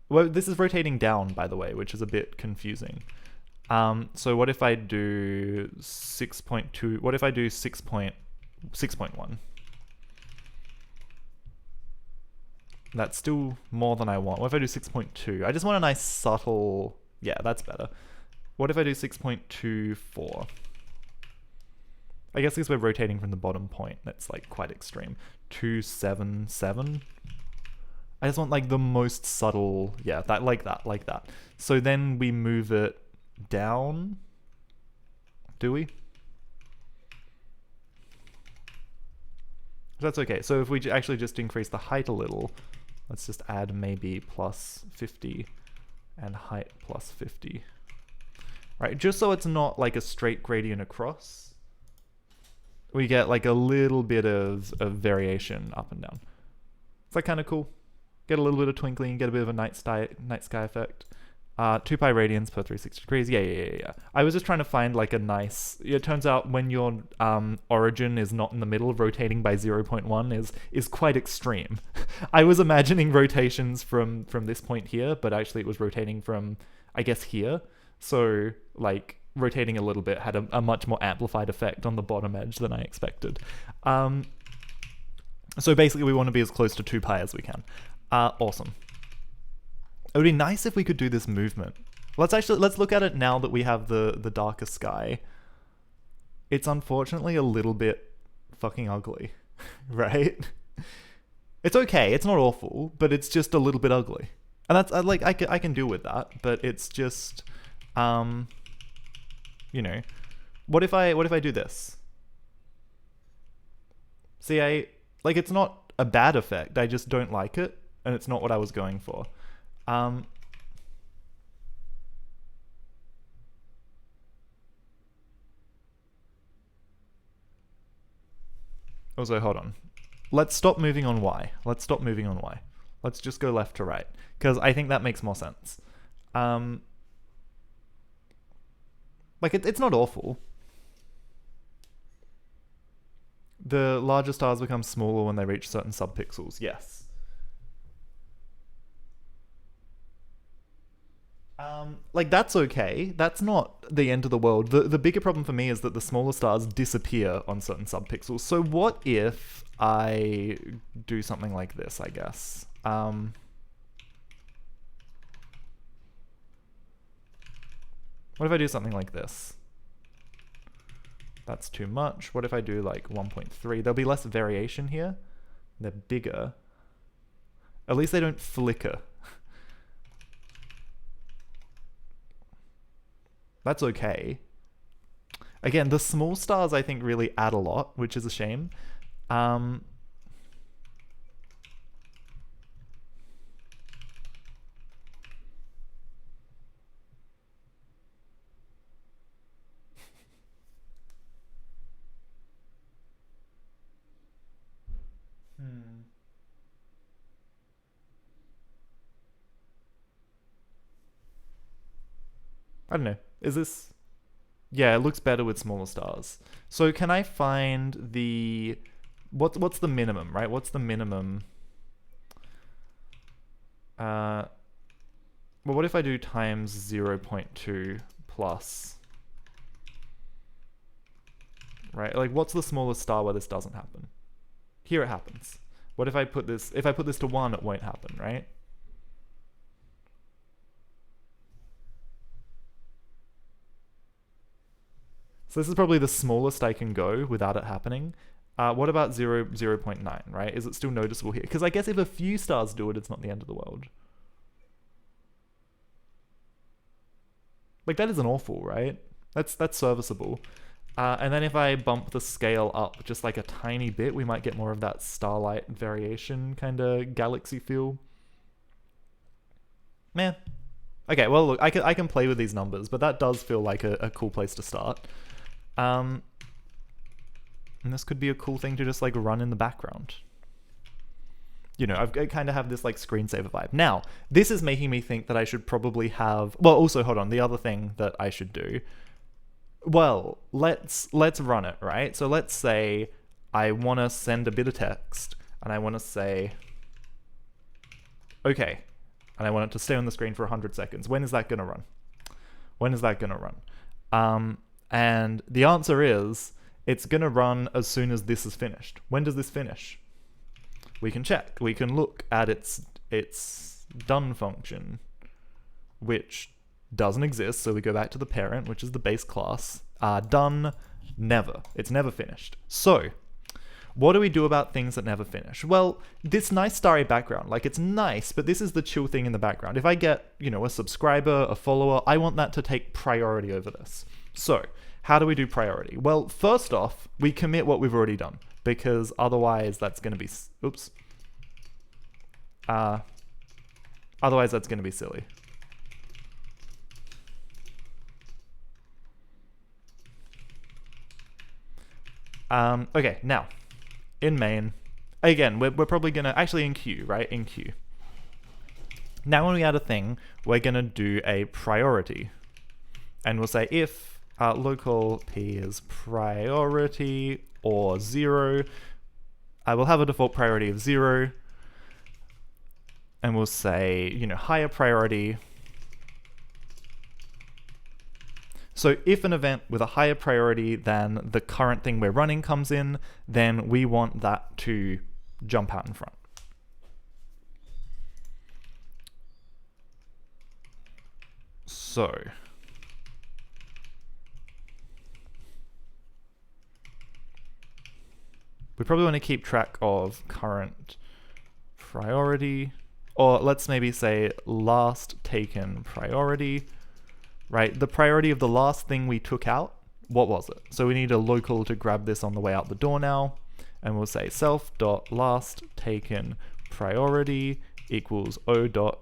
Well, this is rotating down, by the way, which is a bit confusing. So what if I do 6.2? What if I do 6.1? That's still more than I want. What if I do 6.2? I just want a nice subtle... Yeah, that's better. What if I do 6.24? I guess because we're rotating from the bottom point, that's like quite extreme. 277. I just want like the most subtle, yeah, that like that. So then we move it down. Do we? That's okay. So if we actually just increase the height a little, let's just add maybe plus 50 and height plus 50. Right, just so it's not like a straight gradient across. We get like a little bit of variation up and down. Is that kind of cool? Get a little bit of twinkling, get a bit of a night sky effect. 2 pi radians per 360 degrees. Yeah. I was just trying to find like a nice... It turns out when your origin is not in the middle, rotating by 0.1 is quite extreme. I was imagining rotations from this point here, but actually it was rotating from, I guess, here. So like rotating a little bit had a much more amplified effect on the bottom edge than I expected. So basically we want to be as close to 2 pi as we can. Awesome. It would be nice if we could do this movement. Let's look at it now that we have the darker sky. It's unfortunately a little bit fucking ugly, right? It's okay, it's not awful, but it's just a little bit ugly. And that's like I can deal with that, but it's just you know, what if I do this? See, like it's not a bad effect, I just don't like it, and it's not what I was going for. Also, hold on. Let's stop moving on Y. Let's just go left to right, because I think that makes more sense. Like, it's not awful. The larger stars become smaller when they reach certain subpixels. Yes. Like, that's okay. That's not the end of the world. The bigger problem for me is that the smaller stars disappear on certain subpixels. So what if I do something like this, I guess? What if I do something like this? That's too much. What if I do like 1.3? There'll be less variation here. They're bigger. At least they don't flicker. That's okay. Again, the small stars I think really add a lot, which is a shame. I don't know. Is this... Yeah, it looks better with smaller stars. So can I find the... What's the minimum, right? What's the minimum? Well, what if I do times 0.2 plus... Right, like what's the smallest star where this doesn't happen? Here it happens. What if I put this to 1, it won't happen, right? So this is probably the smallest I can go without it happening. What about 0.9, right? Is it still noticeable here? Because I guess if a few stars do it, it's not the end of the world. Like, that isn't awful, right? That's serviceable. And then if I bump the scale up just like a tiny bit, we might get more of that starlight variation kind of galaxy feel. Meh. Okay, well, look, I can play with these numbers, but that does feel like a cool place to start. And this could be a cool thing to just like run in the background. You know, I kind of have this like screensaver vibe. Now, this is making me think that I should probably have... Well, also, hold on, the other thing that I should do... Well, let's run it, right? So let's say I want to send a bit of text, and I want to say, okay, and I want it to stay on the screen for 100 seconds. When is that going to run? When is that going to run? And the answer is, it's going to run as soon as this is finished. When does this finish? We can check. We can look at its done function, which doesn't exist, so we go back to the parent, which is the base class. Done, never. It's never finished. So, what do we do about things that never finish? Well, this nice starry background, like it's nice, but this is the chill thing in the background. If I get, you know, a subscriber, a follower, I want that to take priority over this. So, how do we do priority? Well, first off, we commit what we've already done, because otherwise that's going to be... Oops. Otherwise that's going to be silly. Okay, now, in main, again, we're probably gonna, actually in queue, right, in queue. Now when we add a thing, we're gonna do a priority. And we'll say if local p is priority or 0, I will have a default priority of 0. And we'll say, you know, higher priority. So if an event with a higher priority than the current thing we're running comes in, then we want that to jump out in front. So we probably want to keep track of current priority, or let's maybe say last taken priority. Right, the priority of the last thing we took out, what was it? So we need a local to grab this on the way out the door now, and we'll say self.last taken priority equals o.priority.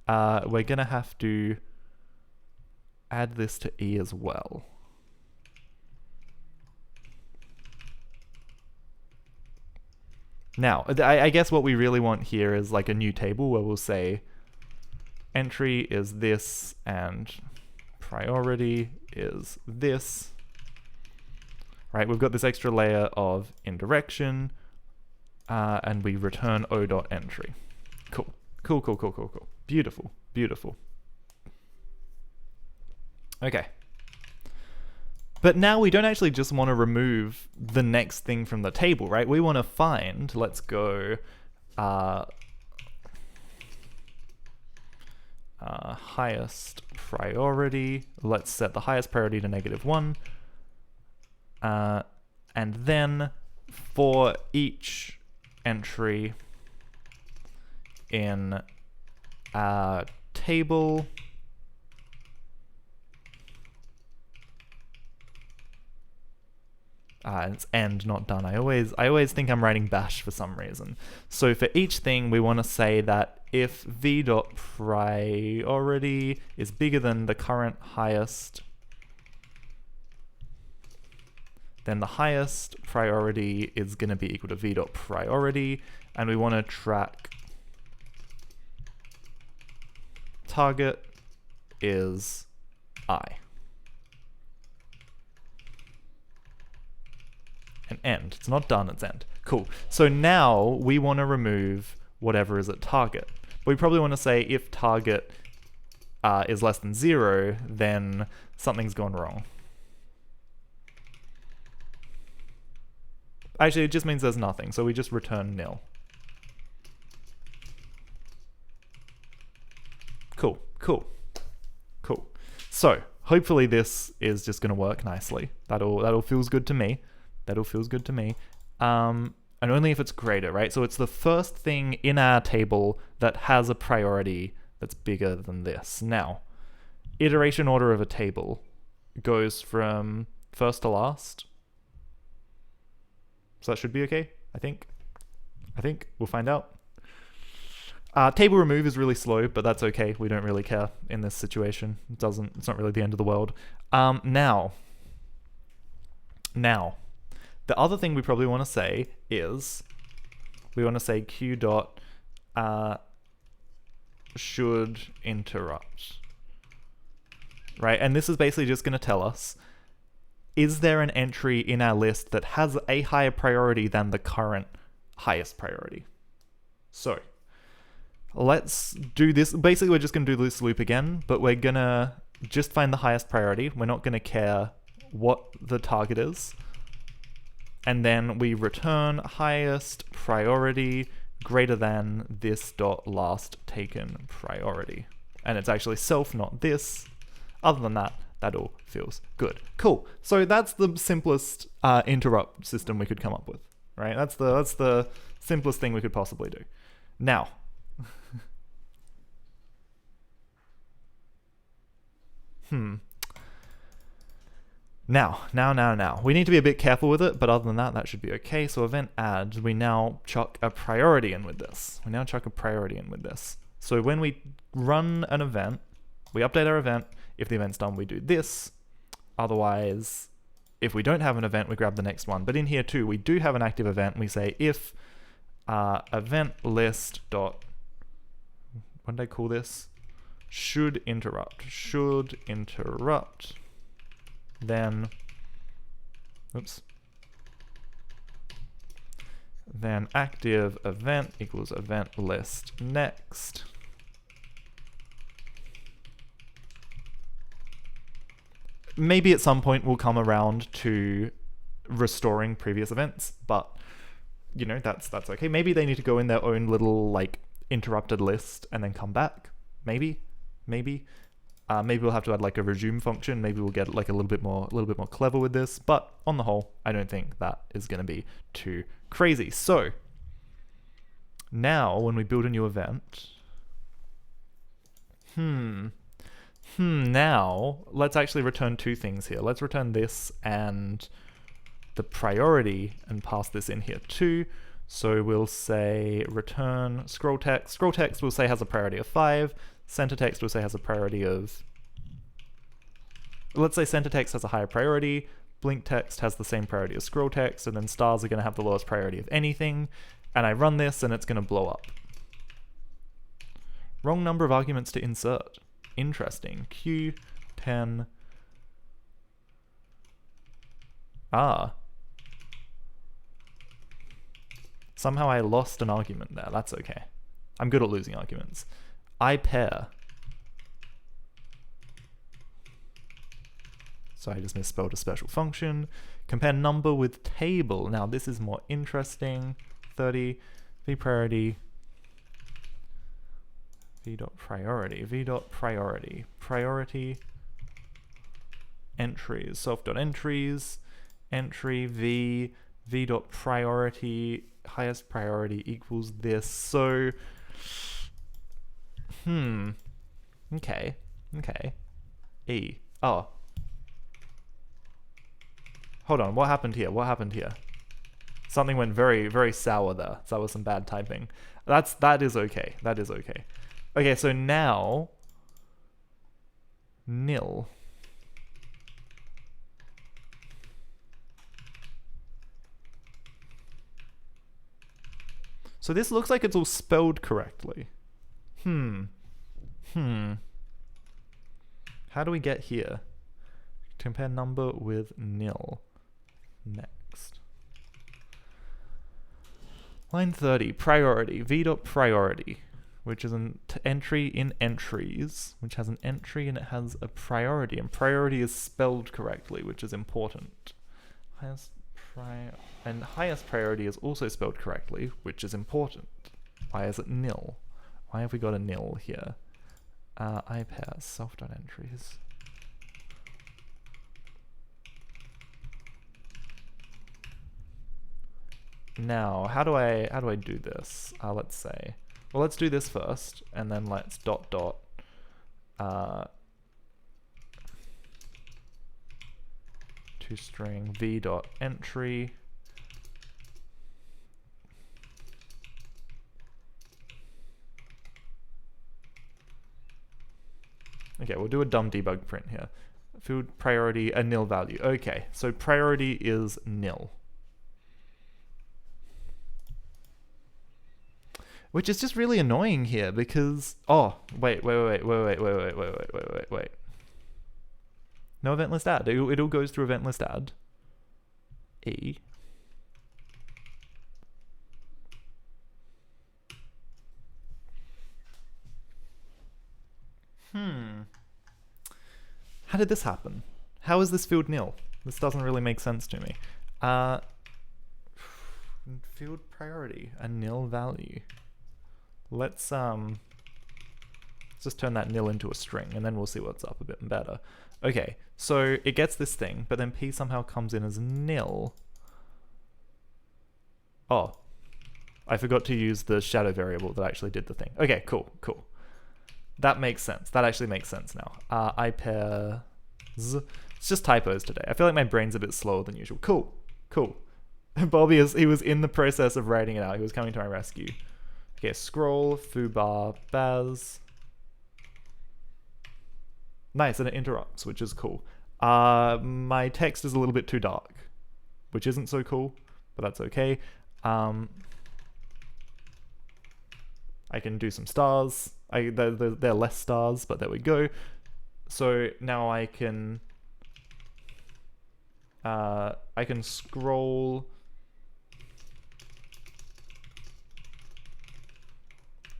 We're gonna have to add this to E as well. Now, I guess what we really want here is like a new table where we'll say entry is this and priority is this. Right, we've got this extra layer of indirection, and we return o.entry. Cool. Cool, cool, cool, cool, cool. Beautiful, beautiful. Okay. But now we don't actually just want to remove the next thing from the table, right? We want to find, let's go, highest priority. Let's set the highest priority to -1. And then for each entry in our table, it's end, not done. I always think I'm writing bash for some reason. So for each thing, we want to say that if v.priority is bigger than the current highest, then the highest priority is going to be equal to v.priority, and we want to track target is I. And end. It's not done, it's end. Cool. So now we want to remove whatever is at target. But we probably want to say if target is less than 0, then something's gone wrong. Actually, it just means there's nothing, so we just return nil. Cool, cool, cool. So, hopefully this is just going to work nicely. That'll feels good to me. That'll feels good to me. And only if it's greater, right? So it's the first thing in our table that has a priority that's bigger than this. Now, iteration order of a table goes from first to last. So that should be okay, I think. We'll find out. Table remove is really slow, but that's okay. We don't really care in this situation. It's not really the end of the world. Now, the other thing we probably want to say is we want to say q dot should interrupt, right? And this is basically just going to tell us, is there an entry in our list that has a higher priority than the current highest priority? So let's do this. Basically, we're just going to do this loop again, but we're going to just find the highest priority. We're not going to care what the target is. And then we return highest priority greater than this dot last taken priority. And it's actually self, not this. Other than that, that all feels good. Cool. So that's the simplest interrupt system we could come up with, right? That's the simplest thing we could possibly do. Now, Now. We need to be a bit careful with it, but other than that, that should be okay. So event add, we now chuck a priority in with this. So when we run an event, we update our event. If the event's done, we do this. Otherwise, if we don't have an event, we grab the next one. But in here too, we do have an active event. We say if event list dot, what did I call this? Should interrupt, then, then active event equals event list next. Maybe at some point we'll come around to restoring previous events, but you know, that's okay. Maybe they need to go in their own little like interrupted list and then come back. Maybe we'll have to add like a resume function. Maybe we'll get like a little bit more clever with this. But on the whole, I don't think that is going to be too crazy. So now when we build a new event, now let's actually return two things here. Let's return this and the priority and pass this in here too. So we'll say return scroll text. Scroll text we'll say has a priority of 5. Center text we'll say has a priority of, let's say center text has a higher priority, blink text has the same priority as scroll text, and then stars are going to have the lowest priority of anything. And I run this and it's going to blow up. Wrong number of arguments to insert. Interesting. Q10. Somehow I lost an argument there. That's okay. I'm good at losing arguments. I pair. So I just misspelled a special function. Compare number with table. Now this is more interesting. 30, v priority, v dot priority, priority, entries, self dot entries, entry v dot priority, highest priority equals this. So okay. E. Oh. Hold on, what happened here? Something went very, very sour there. So that was some bad typing. That is okay. Okay, so now nil. So this looks like it's all spelled correctly. How do we get here? Compare number with nil. Next. Line 30, priority, v.priority, which is an entry in entries, which has an entry and it has a priority, and priority is spelled correctly, which is important. Highest priority is also spelled correctly, which is important. Why is it nil? Why have we got a nil here? iPair, self.entries. Now, how do I do this? Let's say, well, let's do this first, and then let's dot dot toString v dot entry. Okay, we'll do a dumb debug print here. Field priority, a nil value. Okay, so priority is nil. Which is just really annoying here because, oh, wait. No event list add. It all goes through event list add. E. How did this happen? How is this field nil? This doesn't really make sense to me. Field priority, a nil value. Let's just turn that nil into a string, and then we'll see what's up a bit better. Okay, so it gets this thing, but then p somehow comes in as nil. Oh, I forgot to use the shadow variable that actually did the thing. Okay, cool. That makes sense. That actually makes sense now. iPairs. It's just typos today. I feel like my brain's a bit slower than usual. Cool. Bobby, he was in the process of writing it out. He was coming to my rescue. Okay, scroll, foobar, baz. Nice, and it interrupts, which is cool. My text is a little bit too dark, which isn't so cool, but that's okay. I can do some stars. They're less stars, but there we go. So now I can scroll.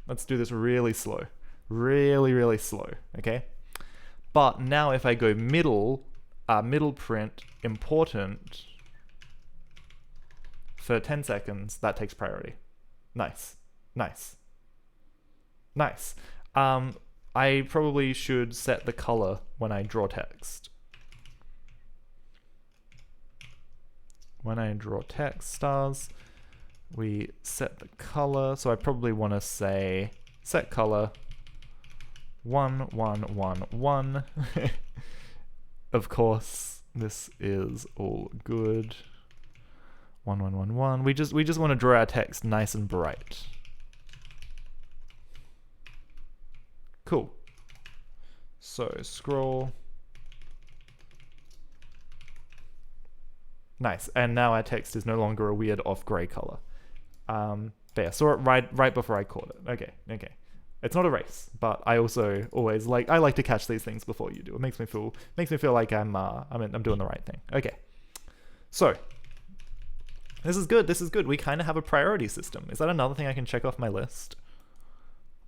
Let's do this really slow. Really slow, okay? But now if I go middle print, important, for 10 seconds, that takes priority. Nice. I probably should set the color when I draw text. When I draw text stars, we set the color. So I probably want to say set color 1111. Of course, this is all good. 1111. We just want to draw our text nice and bright. Cool. So scroll. Nice. And now our text is no longer a weird off gray color. But yeah, saw it right before I caught it. Okay. It's not a race, but I also always like to catch these things before you do. It makes me feel like I'm doing the right thing. Okay. So this is good. We kind of have a priority system. Is that another thing I can check off my list?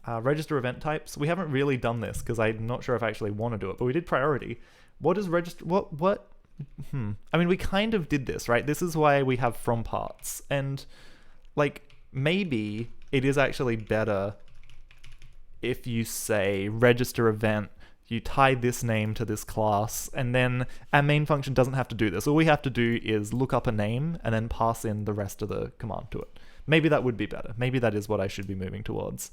Register event types. We haven't really done this because I'm not sure if I actually want to do it, but we did priority. What is register? What? I mean, we kind of did this, right? This is why we have from parts, and like maybe it is actually better if you say register event, you tie this name to this class, and then our main function doesn't have to do this. All we have to do is look up a name and then pass in the rest of the command to it. Maybe that would be better. Maybe that is what I should be moving towards.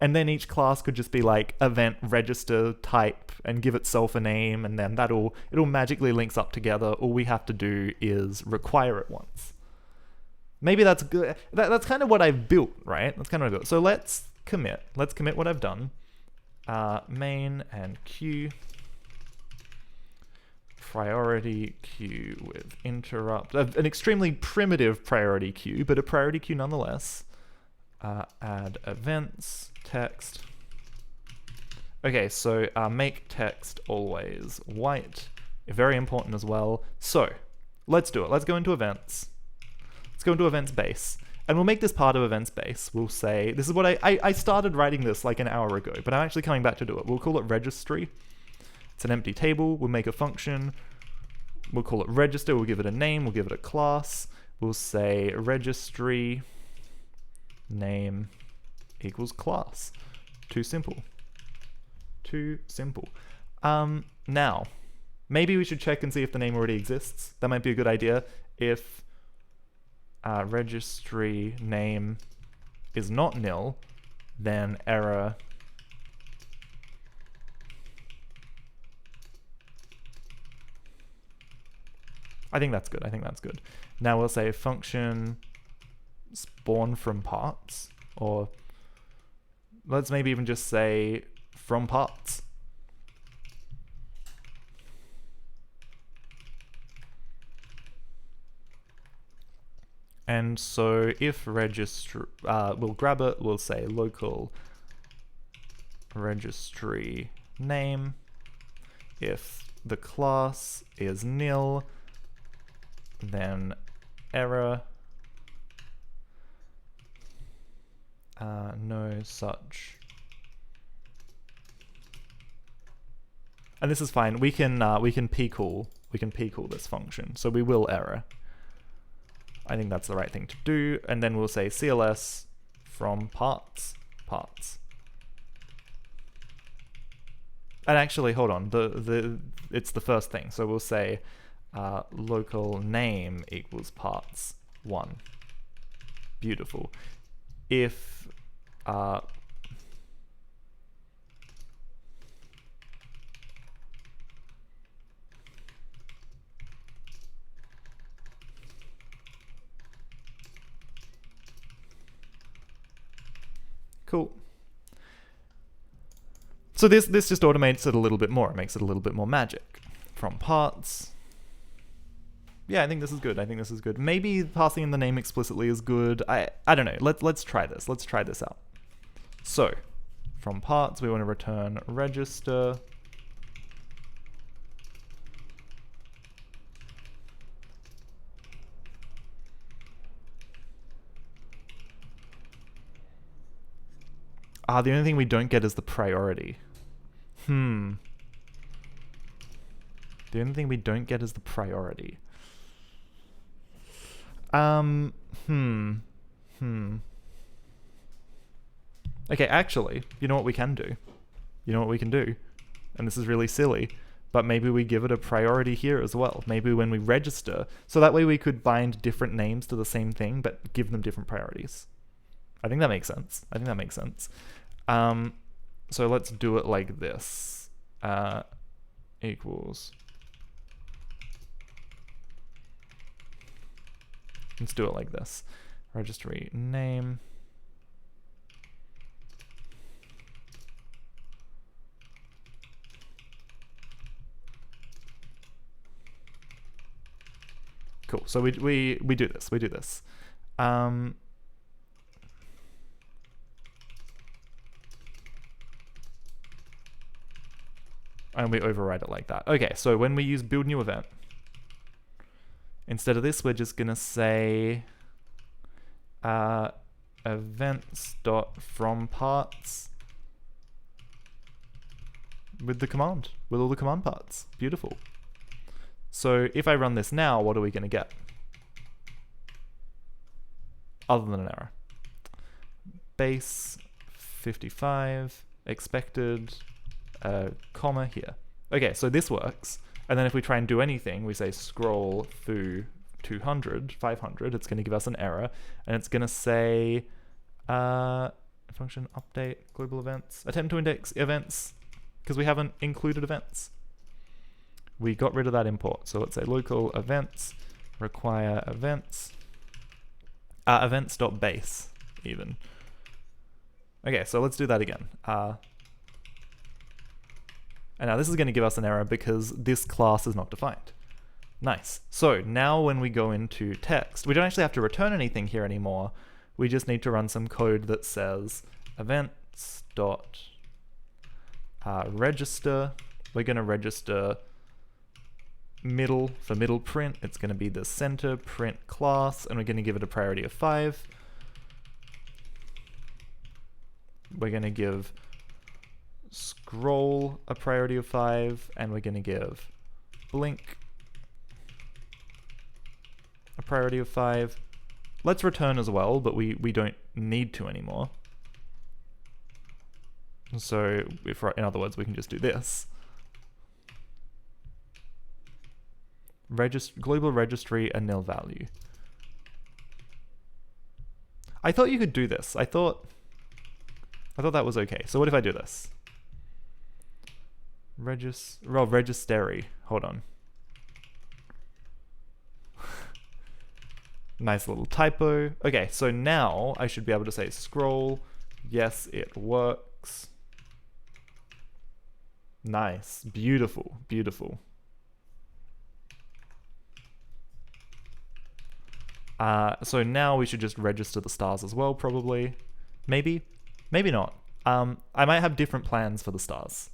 And then each class could just be like event register type and give itself a name, and then it'll magically links up together. All we have to do is require it once. Maybe that's good. That's kind of what I've built, right? That's kind of what I've built. So let's commit. Let's commit what I've done. Main and queue. Priority queue with interrupt. An extremely primitive priority queue, but a priority queue nonetheless. Add events, text, Okay, so make text always white. Very important as well. So let's do it. Let's go into events. Let's go into events base. And we'll make this part of events base. We'll say, this is what I started writing this like an hour ago, but I'm actually coming back to do it. We'll call it registry. It's an empty table. We'll make a function. We'll call it register. We'll give it a name. We'll give it a class. We'll say registry name equals class. Too simple. Too simple. Now, maybe we should check and see if the name already exists. That might be a good idea. If registry name is not nil, then error I think that's good. I think that's good. Now we'll say function spawn from parts, or let's maybe even just say from parts. And so if register, we'll grab it, we'll say local registry name. If the class is nil, then error no such. And this is fine. We can p-call this function. So we will error. I think that's the right thing to do. And then we'll say CLS from parts. And actually, hold on. It's the first thing. So we'll say local name equals parts 1. Beautiful. If cool. So this just automates it a little bit more. It makes it a little bit more magic. From parts. Yeah, I think this is good. I think this is good. Maybe passing in the name explicitly is good. I don't know. Let's try this. Let's try this out. So, from parts, we want to return register. The only thing we don't get is the priority. The only thing we don't get is the priority. Okay, actually, you know what we can do? You know what we can do? And this is really silly, but maybe we give it a priority here as well. Maybe when we register, so that way we could bind different names to the same thing, but give them different priorities. I think that makes sense. I think that makes sense. So let's do it like this. Equals. Let's do it like this. Registry name. Cool. So we do this. We do this. And we override it like that. Okay, so when we use build new event, instead of this, we're just gonna say events.fromParts with the command, with all the command parts. Beautiful. So if I run this now, what are we gonna get? Other than an error. Base 55, expected, comma here. Okay, so this works. And then if we try and do anything, we say scroll through 200, 500, it's going to give us an error. And it's going to say function update global events, attempt to index events, because we haven't included events. We got rid of that import. So let's say local events require events, events.base even. Okay, so let's do that again. And now this is going to give us an error because this class is not defined. Nice. So now when we go into text, we don't actually have to return anything here anymore. We just need to run some code that says events dot register. We're going to register middle for middle print. It's going to be the center print class, and we're going to give it a priority of 5. We're going to give scroll a priority of 5, and we're going to give blink a priority of 5. Let's return as well, but we don't need to anymore. So if, in other words, we can just do this. Global registry a nil value. I thought you could do this. I thought that was okay. So what if I do this? Starry. Hold on. Nice little typo. Okay, so now I should be able to say scroll. Yes, it works. Nice. Beautiful. Beautiful. So now we should just register the stars as well, probably. Maybe. Maybe not. I might have different plans for the stars.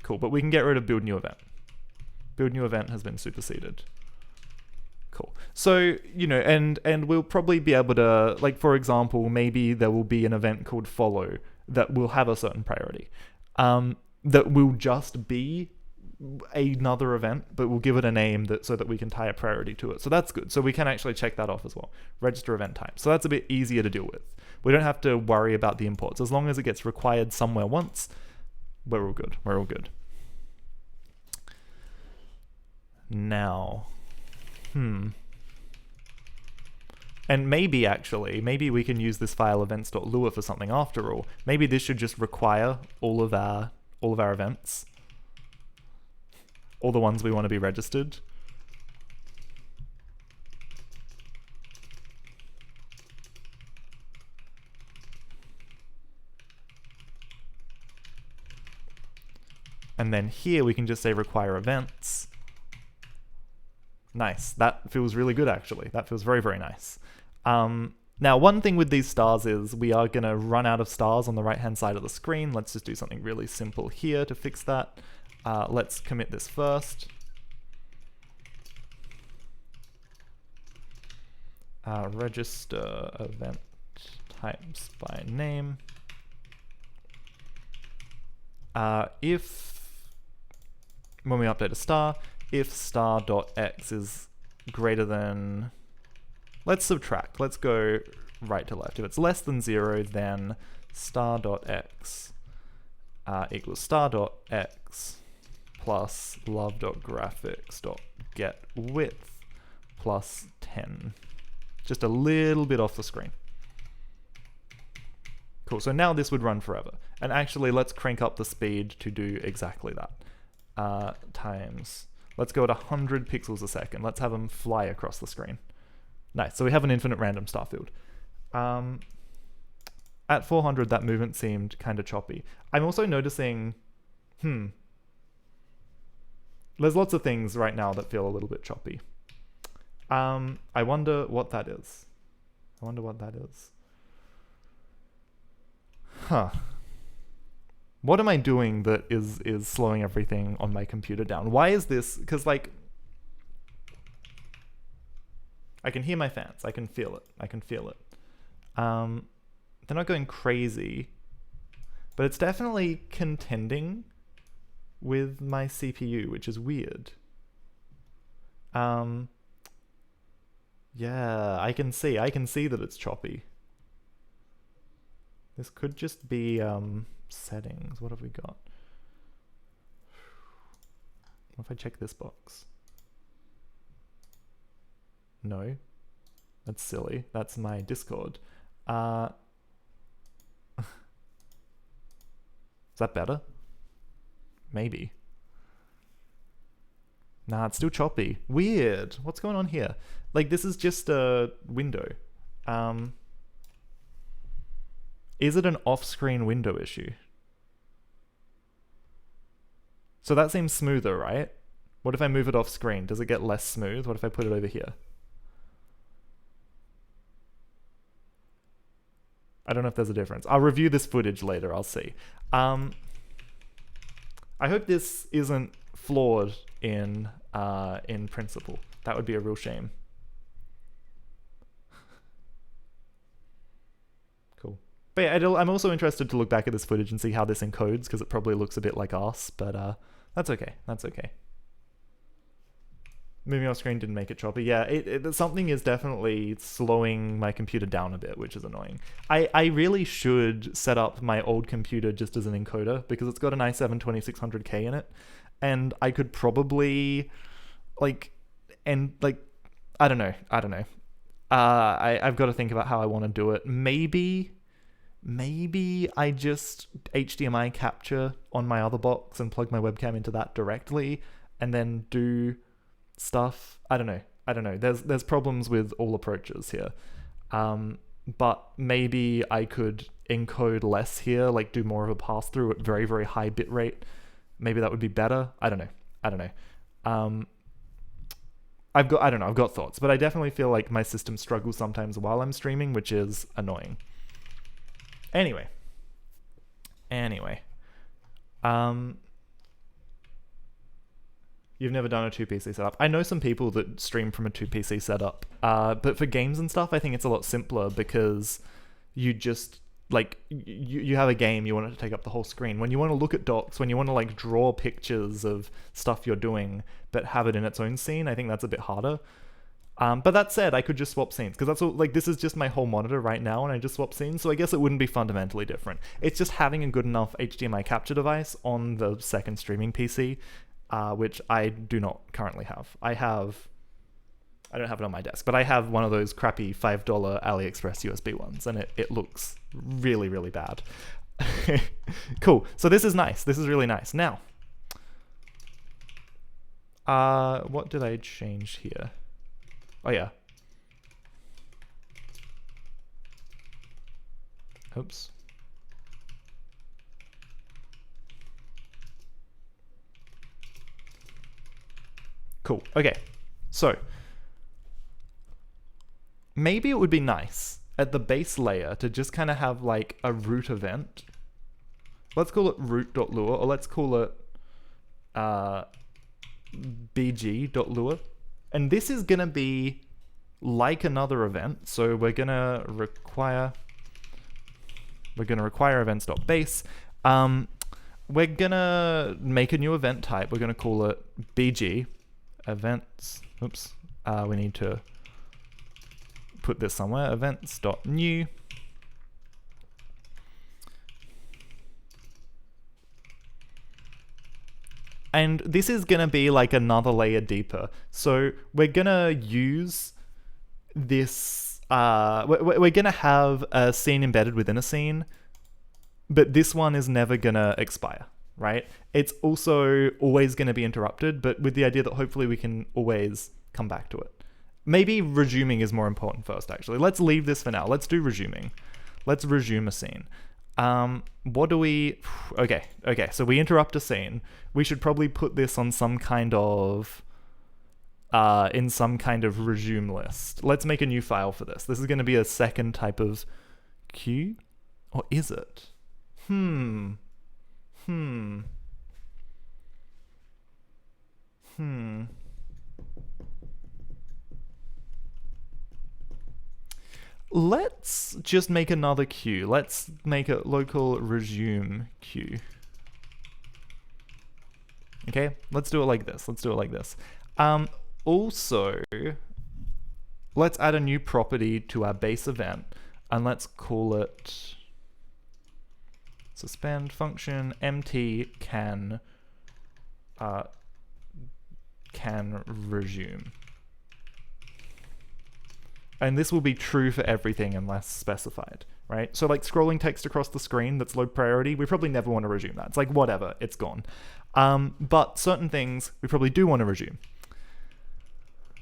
Cool, but we can get rid of build new event. Build new event has been superseded. Cool. So, you know, and we'll probably be able to, like, for example, maybe there will be an event called follow that will have a certain priority. That will just be another event, but we'll give it a name so that we can tie a priority to it. So that's good. So we can actually check that off as well. Register event type. So that's a bit easier to deal with. We don't have to worry about the imports. As long as it gets required somewhere once, we're all good. We're all good. Now, and maybe we can use this file events.lua for something after all. Maybe this should just require all of our events. All the ones we want to be registered. And then here we can just say require events. Nice. That feels really good, actually. That feels very, very nice. Now, one thing with these stars is we are going to run out of stars on the right-hand side of the screen. Let's just do something really simple here to fix that. Let's commit this first. Register event types by name. When we update a star, if star.x is greater than, let's subtract. Let's go right to left. If it's less than 0, then star.x equals star.x plus love.graphics.getWidth plus 10. Just a little bit off the screen. Cool, so now this would run forever. And actually, let's crank up the speed to do exactly that. Times, let's go at 100 pixels a second. Let's have them fly across the screen. Nice, so we have an infinite random star field. At 400, that movement seemed kind of choppy. I'm also noticing, there's lots of things right now that feel a little bit choppy. I wonder what that is. Huh. What am I doing that is slowing everything on my computer down? Why is this? Because, like, I can hear my fans. I can feel it. They're not going crazy, but it's definitely contending with my CPU, which is weird. Yeah, I can see that it's choppy. This could just be settings. What have we got? What if I check this box? No, that's silly. That's my Discord. Is that better? Maybe. Nah, it's still choppy. Weird. What's going on here? Like, this is just a window. Is it an off-screen window issue? So that seems smoother, right? What if I move it off screen? Does it get less smooth? What if I put it over here? I don't know if there's a difference. I'll review this footage later, I'll see. I hope this isn't flawed in principle. That would be a real shame. Cool. But yeah, I'm also interested to look back at this footage and see how this encodes, because it probably looks a bit like us, but that's okay. That's okay. Moving off screen didn't make it choppy. Yeah, something is definitely slowing my computer down a bit, which is annoying. I really should set up my old computer just as an encoder, because it's got an i7 2600K in it, and I could probably, I don't know. I've got to think about how I want to do it. Maybe I just HDMI capture on my other box and plug my webcam into that directly, and then do stuff. I don't know. There's problems with all approaches here. But maybe I could encode less here, like do more of a pass through at very, very high bit rate. Maybe that would be better. I don't know. I've got thoughts, but I definitely feel like my system struggles sometimes while I'm streaming, which is annoying. Anyway. You've never done a 2PC setup. I know some people that stream from a 2PC setup, but for games and stuff, I think it's a lot simpler, because you just, you have a game, you want it to take up the whole screen. When you want to look at docs, when you want to draw pictures of stuff you're doing, but have it in its own scene, I think that's a bit harder. But that said, I could just swap scenes, because that's all, this is just my whole monitor right now, and I just swap scenes, so I guess it wouldn't be fundamentally different. It's just having a good enough HDMI capture device on the second streaming PC, which I do not currently have. I don't have it on my desk, but I have one of those crappy $5 AliExpress USB ones, and it looks really, really bad. Cool. So this is nice. This is really nice. Now, what did I change here? Oh yeah. Oops. Cool. Okay. So maybe it would be nice at the base layer to just kind of have a root event. Let's call it root.lure, or let's call it bg.lure. And this is going to be like another event. So we're going to require events.base. We're going to make a new event type. We're going to call it bg events. Oops. We need to put this somewhere. Events.new. And this is going to be another layer deeper. So we're going to use this, we're going to have a scene embedded within a scene, but this one is never going to expire, right? It's also always going to be interrupted, but with the idea that hopefully we can always come back to it. Maybe resuming is more important first, actually. Let's leave this for now. Let's do resuming. Let's resume a scene. What do we... Okay, so we interrupt a scene. We should probably put this on some kind of... in some kind of resume list. Let's make a new file for this. This is going to be a second type of queue? Or is it? Let's just make another queue. Let's make a local resume queue. Okay, let's do it like this. Also, let's add a new property to our base event, and let's call it suspend function empty can resume. And this will be true for everything unless specified, right? So scrolling text across the screen that's low priority, we probably never want to resume that. It's whatever, it's gone. But certain things we probably do want to resume.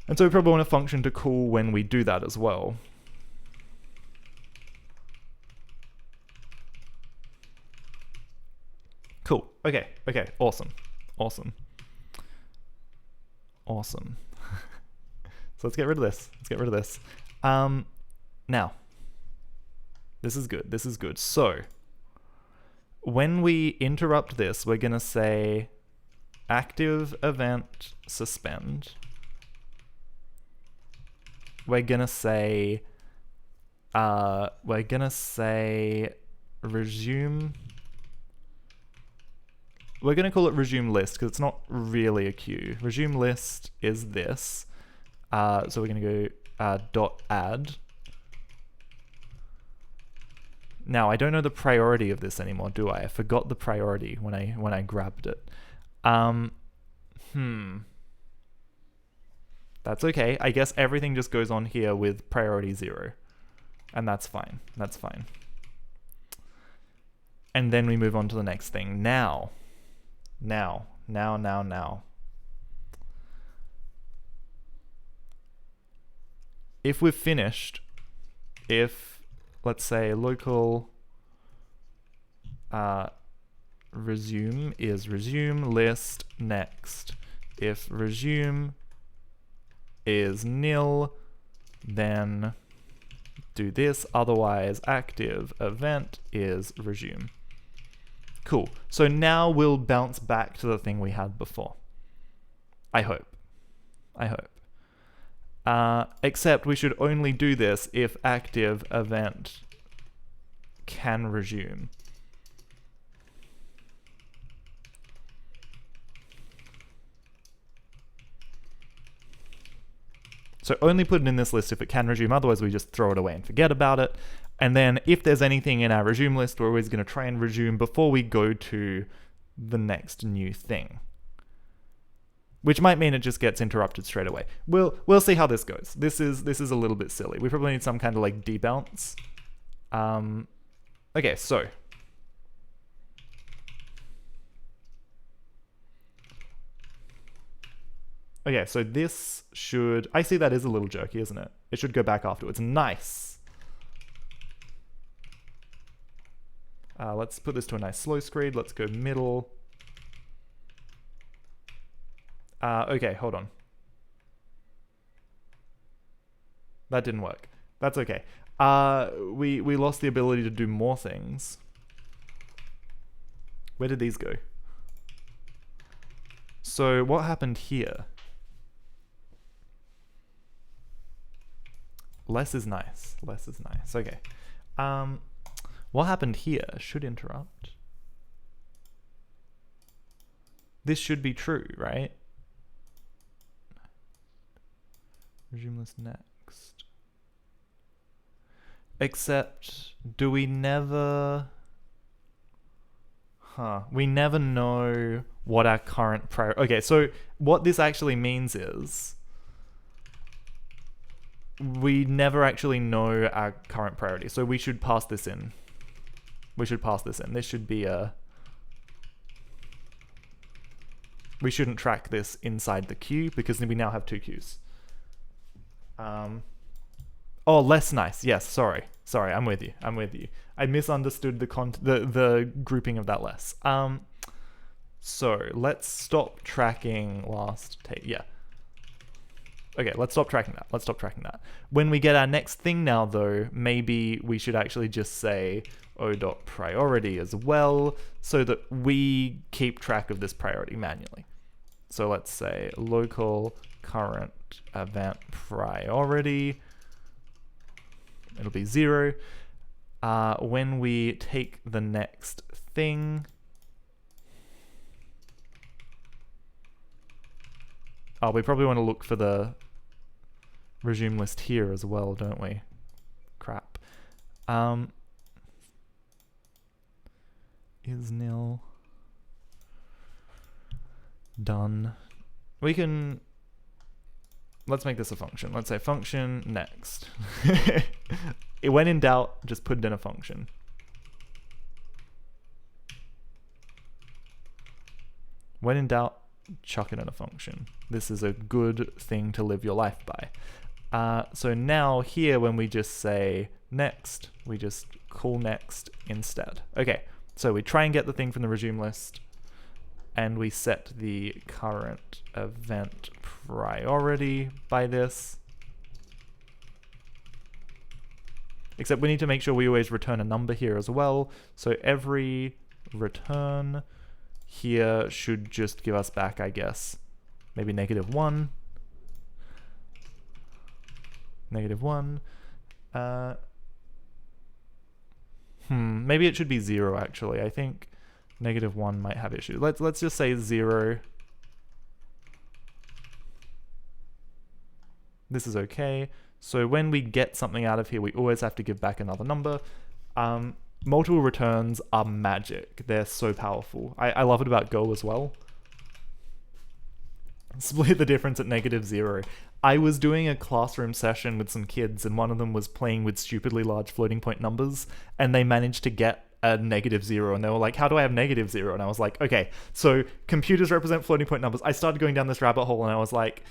And so we probably want a function to call when we do that as well. Cool. Okay. Awesome. So let's get rid of this. Now, This is good. This is good. So when we interrupt this, we're going to say active event suspend. We're going to say resume. We're going to call it resume list because it's not really a queue. Resume list is this. So we're going to go dot add. Now, I don't know the priority of this anymore, do I? I forgot the priority when I grabbed it. That's okay. I guess everything just goes on here with priority 0. And that's fine. That's fine. And then we move on to the next thing. Now. If we've finished, let's say local resume is resume list next. If resume is nil, then do this, otherwise active event is resume. Cool. So now we'll bounce back to the thing we had before. I hope. Except we should only do this if active event can resume. So only put it in this list if it can resume, otherwise we just throw it away and forget about it. And then if there's anything in our resume list, we're always going to try and resume before we go to the next new thing. Which might mean it just gets interrupted straight away. We'll see how this goes. This is a little bit silly. We probably need some kind of like debounce. Okay, so this should, I see that is a little jerky, isn't it? It should go back afterwards. Nice. Let's put this to a nice slow screed. Let's go middle. Okay, hold on. That didn't work. That's okay. We lost the ability to do more things. Where did these go? So what happened here? Less is nice. Less is nice. Okay. What happened here? Should interrupt. This should be true, right? Resume list next. Except, do we never... we never know what our current priority... Okay, so what this actually means is we never actually know our current priority. So we should pass this in. This should be a... We shouldn't track this inside the queue because we now have 2 queues. Oh, less nice. Yes, sorry, I'm with you. I misunderstood the grouping of that less. So let's stop tracking last take. Yeah. Okay, let's stop tracking that. When we get our next thing now, though, maybe we should actually just say o.priority as well, so that we keep track of this priority manually. So let's say local current event priority. It'll be 0. When we take the next thing, we probably want to look for the resume list here as well, don't we? Crap. Is nil. Done. We can... Let's make this a function. Let's say function next. When in doubt, just put it in a function. When in doubt, chuck it in a function. This is a good thing to live your life by. So now here, when we just say next, we just call next instead. Okay, so we try and get the thing from the resume list, and we set the current event priority by this. except we need to make sure we always return a number here as well. So every return here should just give us back, I guess, maybe -1. -1. Maybe it should be 0 actually. I think -1 might have issues. Let's just say 0. This is okay. So when we get something out of here, we always have to give back another number. Multiple returns are magic. They're so powerful. I love it about Go as well. Split the difference at -0. I was doing a classroom session with some kids, and one of them was playing with stupidly large floating point numbers, and they managed to get a -0, and they were like, how do I have -0? And I was like, okay, so computers represent floating point numbers. I started going down this rabbit hole, and I was like,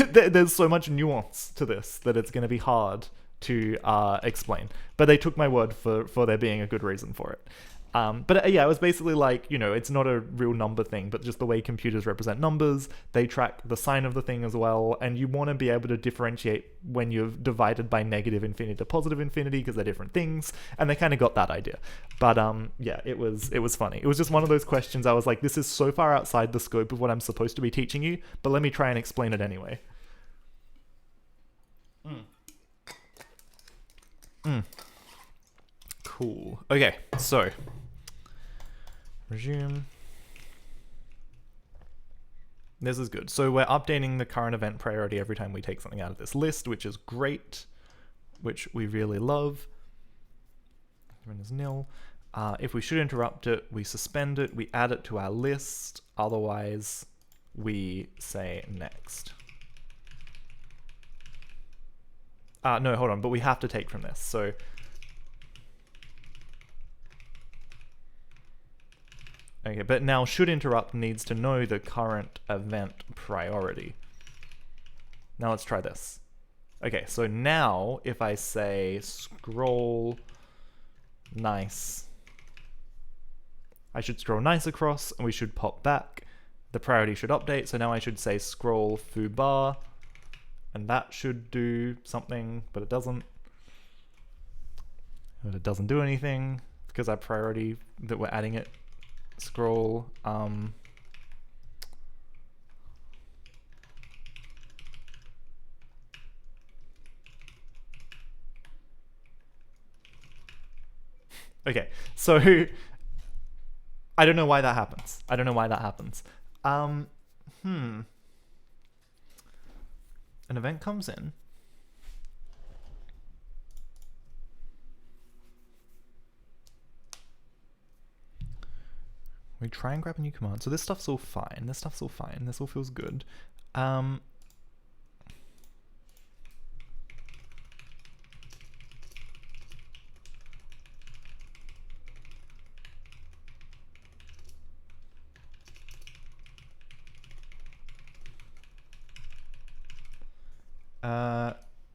there's so much nuance to this that it's going to be hard to explain. But they took my word for there being a good reason for it. But yeah, it was basically like, you know, it's not a real number thing, but just the way computers represent numbers. They track the sign of the thing as well, and you want to be able to differentiate when you've divided by -infinity to positive infinity, because they're different things, and they kind of got that idea. But yeah, it was funny. It was just one of those questions I was like, this is so far outside the scope of what I'm supposed to be teaching you, but let me try and explain it anyway. Cool. Okay, so resume. This is good. So we're updating the current event priority every time we take something out of this list, which is great, which we really love. Event is nil. If we should interrupt it, we suspend it, we add it to our list, otherwise we say next. No, hold on, but we have to take from this. So okay, but now should interrupt needs to know the current event priority. Now let's try this. Okay, so now if I say scroll nice, I should scroll nice across and we should pop back. The priority should update, so now I should say scroll foo bar, and that should do something, but it doesn't. But it doesn't do anything because our priority that we're adding it scroll okay, so I don't know why that happens. An event comes in. We try and grab a new command. So this stuff's all fine. This all feels good.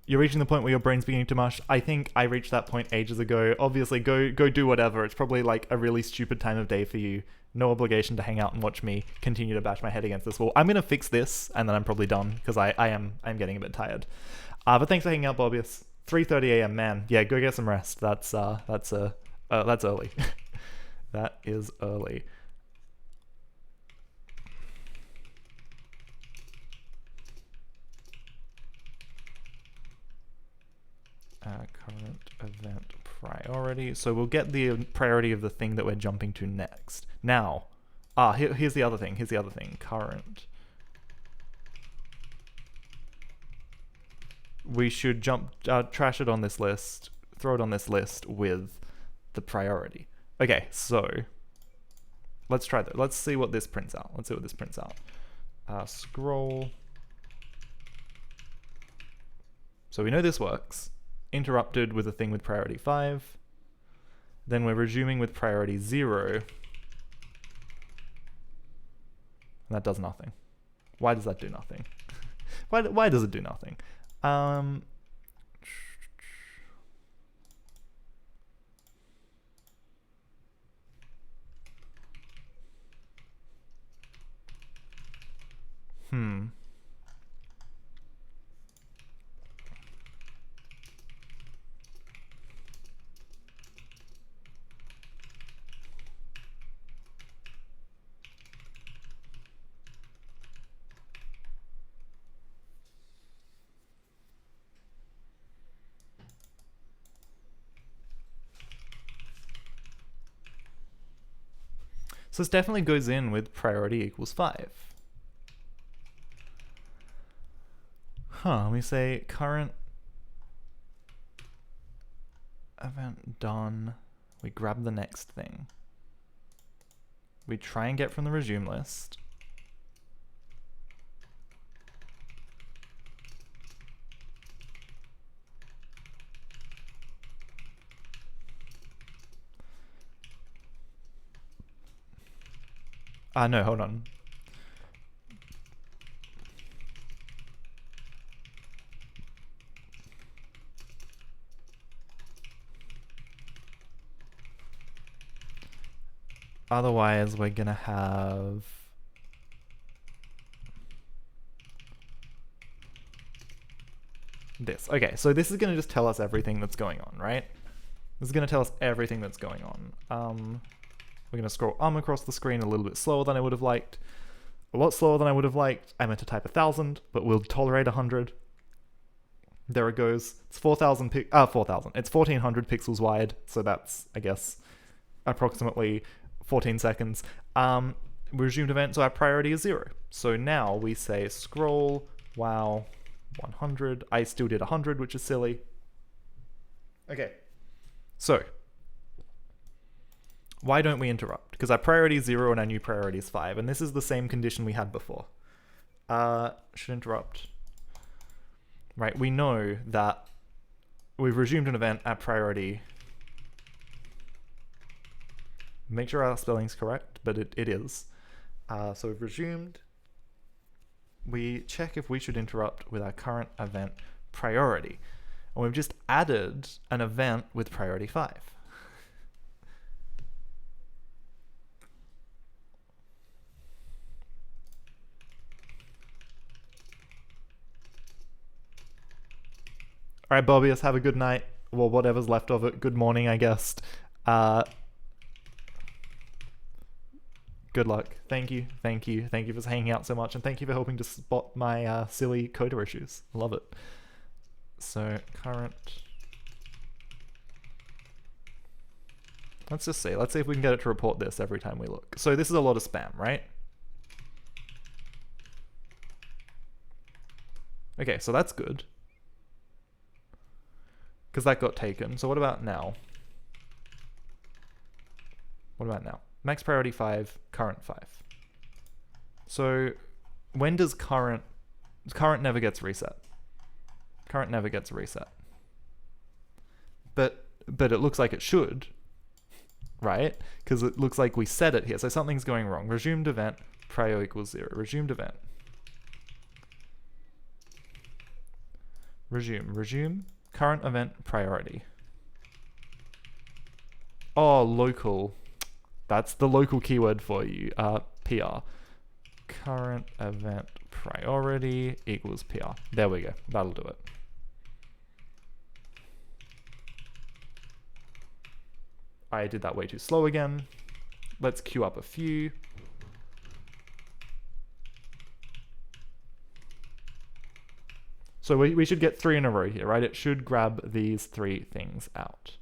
You're reaching the point where your brain's beginning to mush. I think I reached that point ages ago. Obviously, go do whatever. It's probably like a really stupid time of day for you. No obligation to hang out and watch me continue to bash my head against this wall. I'm gonna fix this, and then I'm probably done because I'm getting a bit tired. But thanks for hanging out, Bobius. 3:30 a.m. Man, yeah, go get some rest. That's early. That is early. Current event priority. So we'll get the priority of the thing that we're jumping to next. Now, here's the other thing. Current. We should trash it on this list, throw it on this list with the priority. Okay, so let's try that. Let's see what this prints out. Scroll. So we know this works. Interrupted with a thing with priority 5. Then we're resuming with priority 0. And that does nothing. Why does that do nothing? Why does it do nothing? So this definitely goes in with priority equals 5. We say current event done. We grab the next thing. We try and get from the resume list. No, hold on. Otherwise, we're gonna have this. Okay, so this is gonna just tell us everything that's going on, right? This is gonna tell us everything that's going on. We're gonna scroll across the screen a little bit slower than I would have liked. A lot slower than I would have liked. I meant to type 1,000, but we'll tolerate 100. There it goes. It's 4,000 It's 1,400 pixels wide, so that's, I guess, approximately 14 seconds. Resumed event, so our priority is 0. So now we say scroll, wow, 100. I still did 100, which is silly. Okay, so why don't we interrupt? Because our priority is 0 and our new priority is 5, and this is the same condition we had before. Should interrupt. Right, we know that we've resumed an event at priority. Make sure our spelling's correct, but it is. So we've resumed. We check if we should interrupt with our current event priority. And we've just added an event with priority 5. All right, Bobbius, have a good night. Well, whatever's left of it. Good morning, I guess. Good luck. Thank you. Thank you. Thank you for hanging out so much, and thank you for helping to spot my silly coder issues. Love it. So, current... Let's just see. Let's see if we can get it to report this every time we look. So this is a lot of spam, right? Okay, so that's good. Because that got taken. So what about now? What about now? Max priority 5, current 5. So when does current never gets reset? Current never gets reset. But it looks like it should, right? Because it looks like we set it here. So something's going wrong. Resumed event, prio equals 0. Resumed event. Resume. Current event priority. Oh, local. That's the local keyword for you. PR. Current event priority equals PR. There we go. That'll do it. I did that way too slow again. Let's queue up a few. So we should get 3 in a row here, right? It should grab these 3 things out.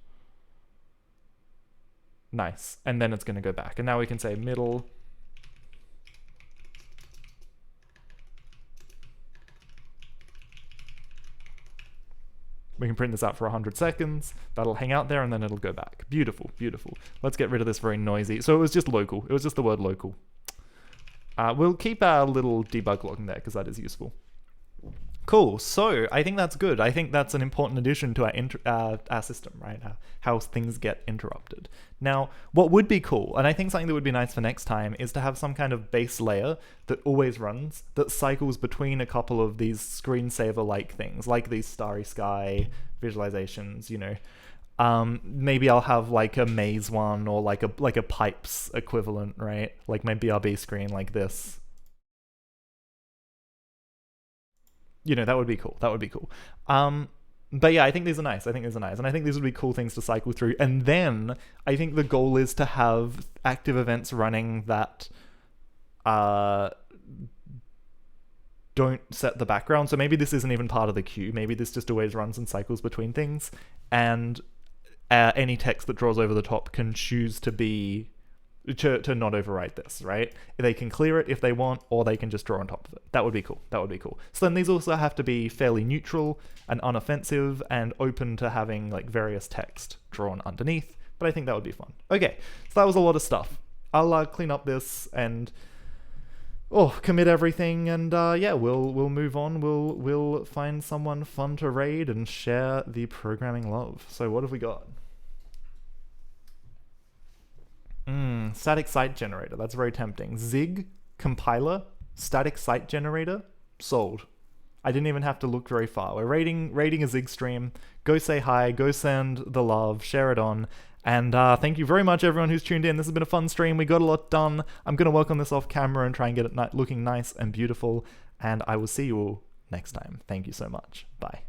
Nice. And then it's going to go back. And now we can say middle. We can print this out for 100 seconds. That'll hang out there and then it'll go back. Beautiful, beautiful. Let's get rid of this very noisy. So it was just local. It was just the word local. We'll keep our little debug log in there because that is useful. Cool. So I think that's good. I think that's an important addition to our system, right? How things get interrupted. Now, what would be cool, and I think something that would be nice for next time, is to have some kind of base layer that always runs, that cycles between a couple of these screensaver-like things, like these starry sky visualizations, you know. Maybe I'll have like a maze one or like a pipes equivalent, right? Like my BRB screen like this. You know, that would be cool. That would be cool. But yeah, I think these are nice. And I think these would be cool things to cycle through. And then I think the goal is to have active events running that don't set the background. So maybe this isn't even part of the queue. Maybe this just always runs and cycles between things. And any text that draws over the top can choose to be to not override this, right? They can clear it if they want, or they can just draw on top of it. That would be cool. That would be cool. So then these also have to be fairly neutral and unoffensive and open to having like various text drawn underneath, but I think that would be fun. Okay, so that was a lot of stuff. I'll clean up this and commit everything, and yeah, we'll move on. We'll find someone fun to raid and share the programming love. So what have we got? Static site generator. That's very tempting. Zig compiler, static site generator, sold. I didn't even have to look very far. We're raiding a Zig stream. Go say hi, go send the love, share it on. And thank you very much, everyone who's tuned in. This has been a fun stream. We got a lot done. I'm going to work on this off camera and try and get it looking nice and beautiful. And I will see you all next time. Thank you so much. Bye.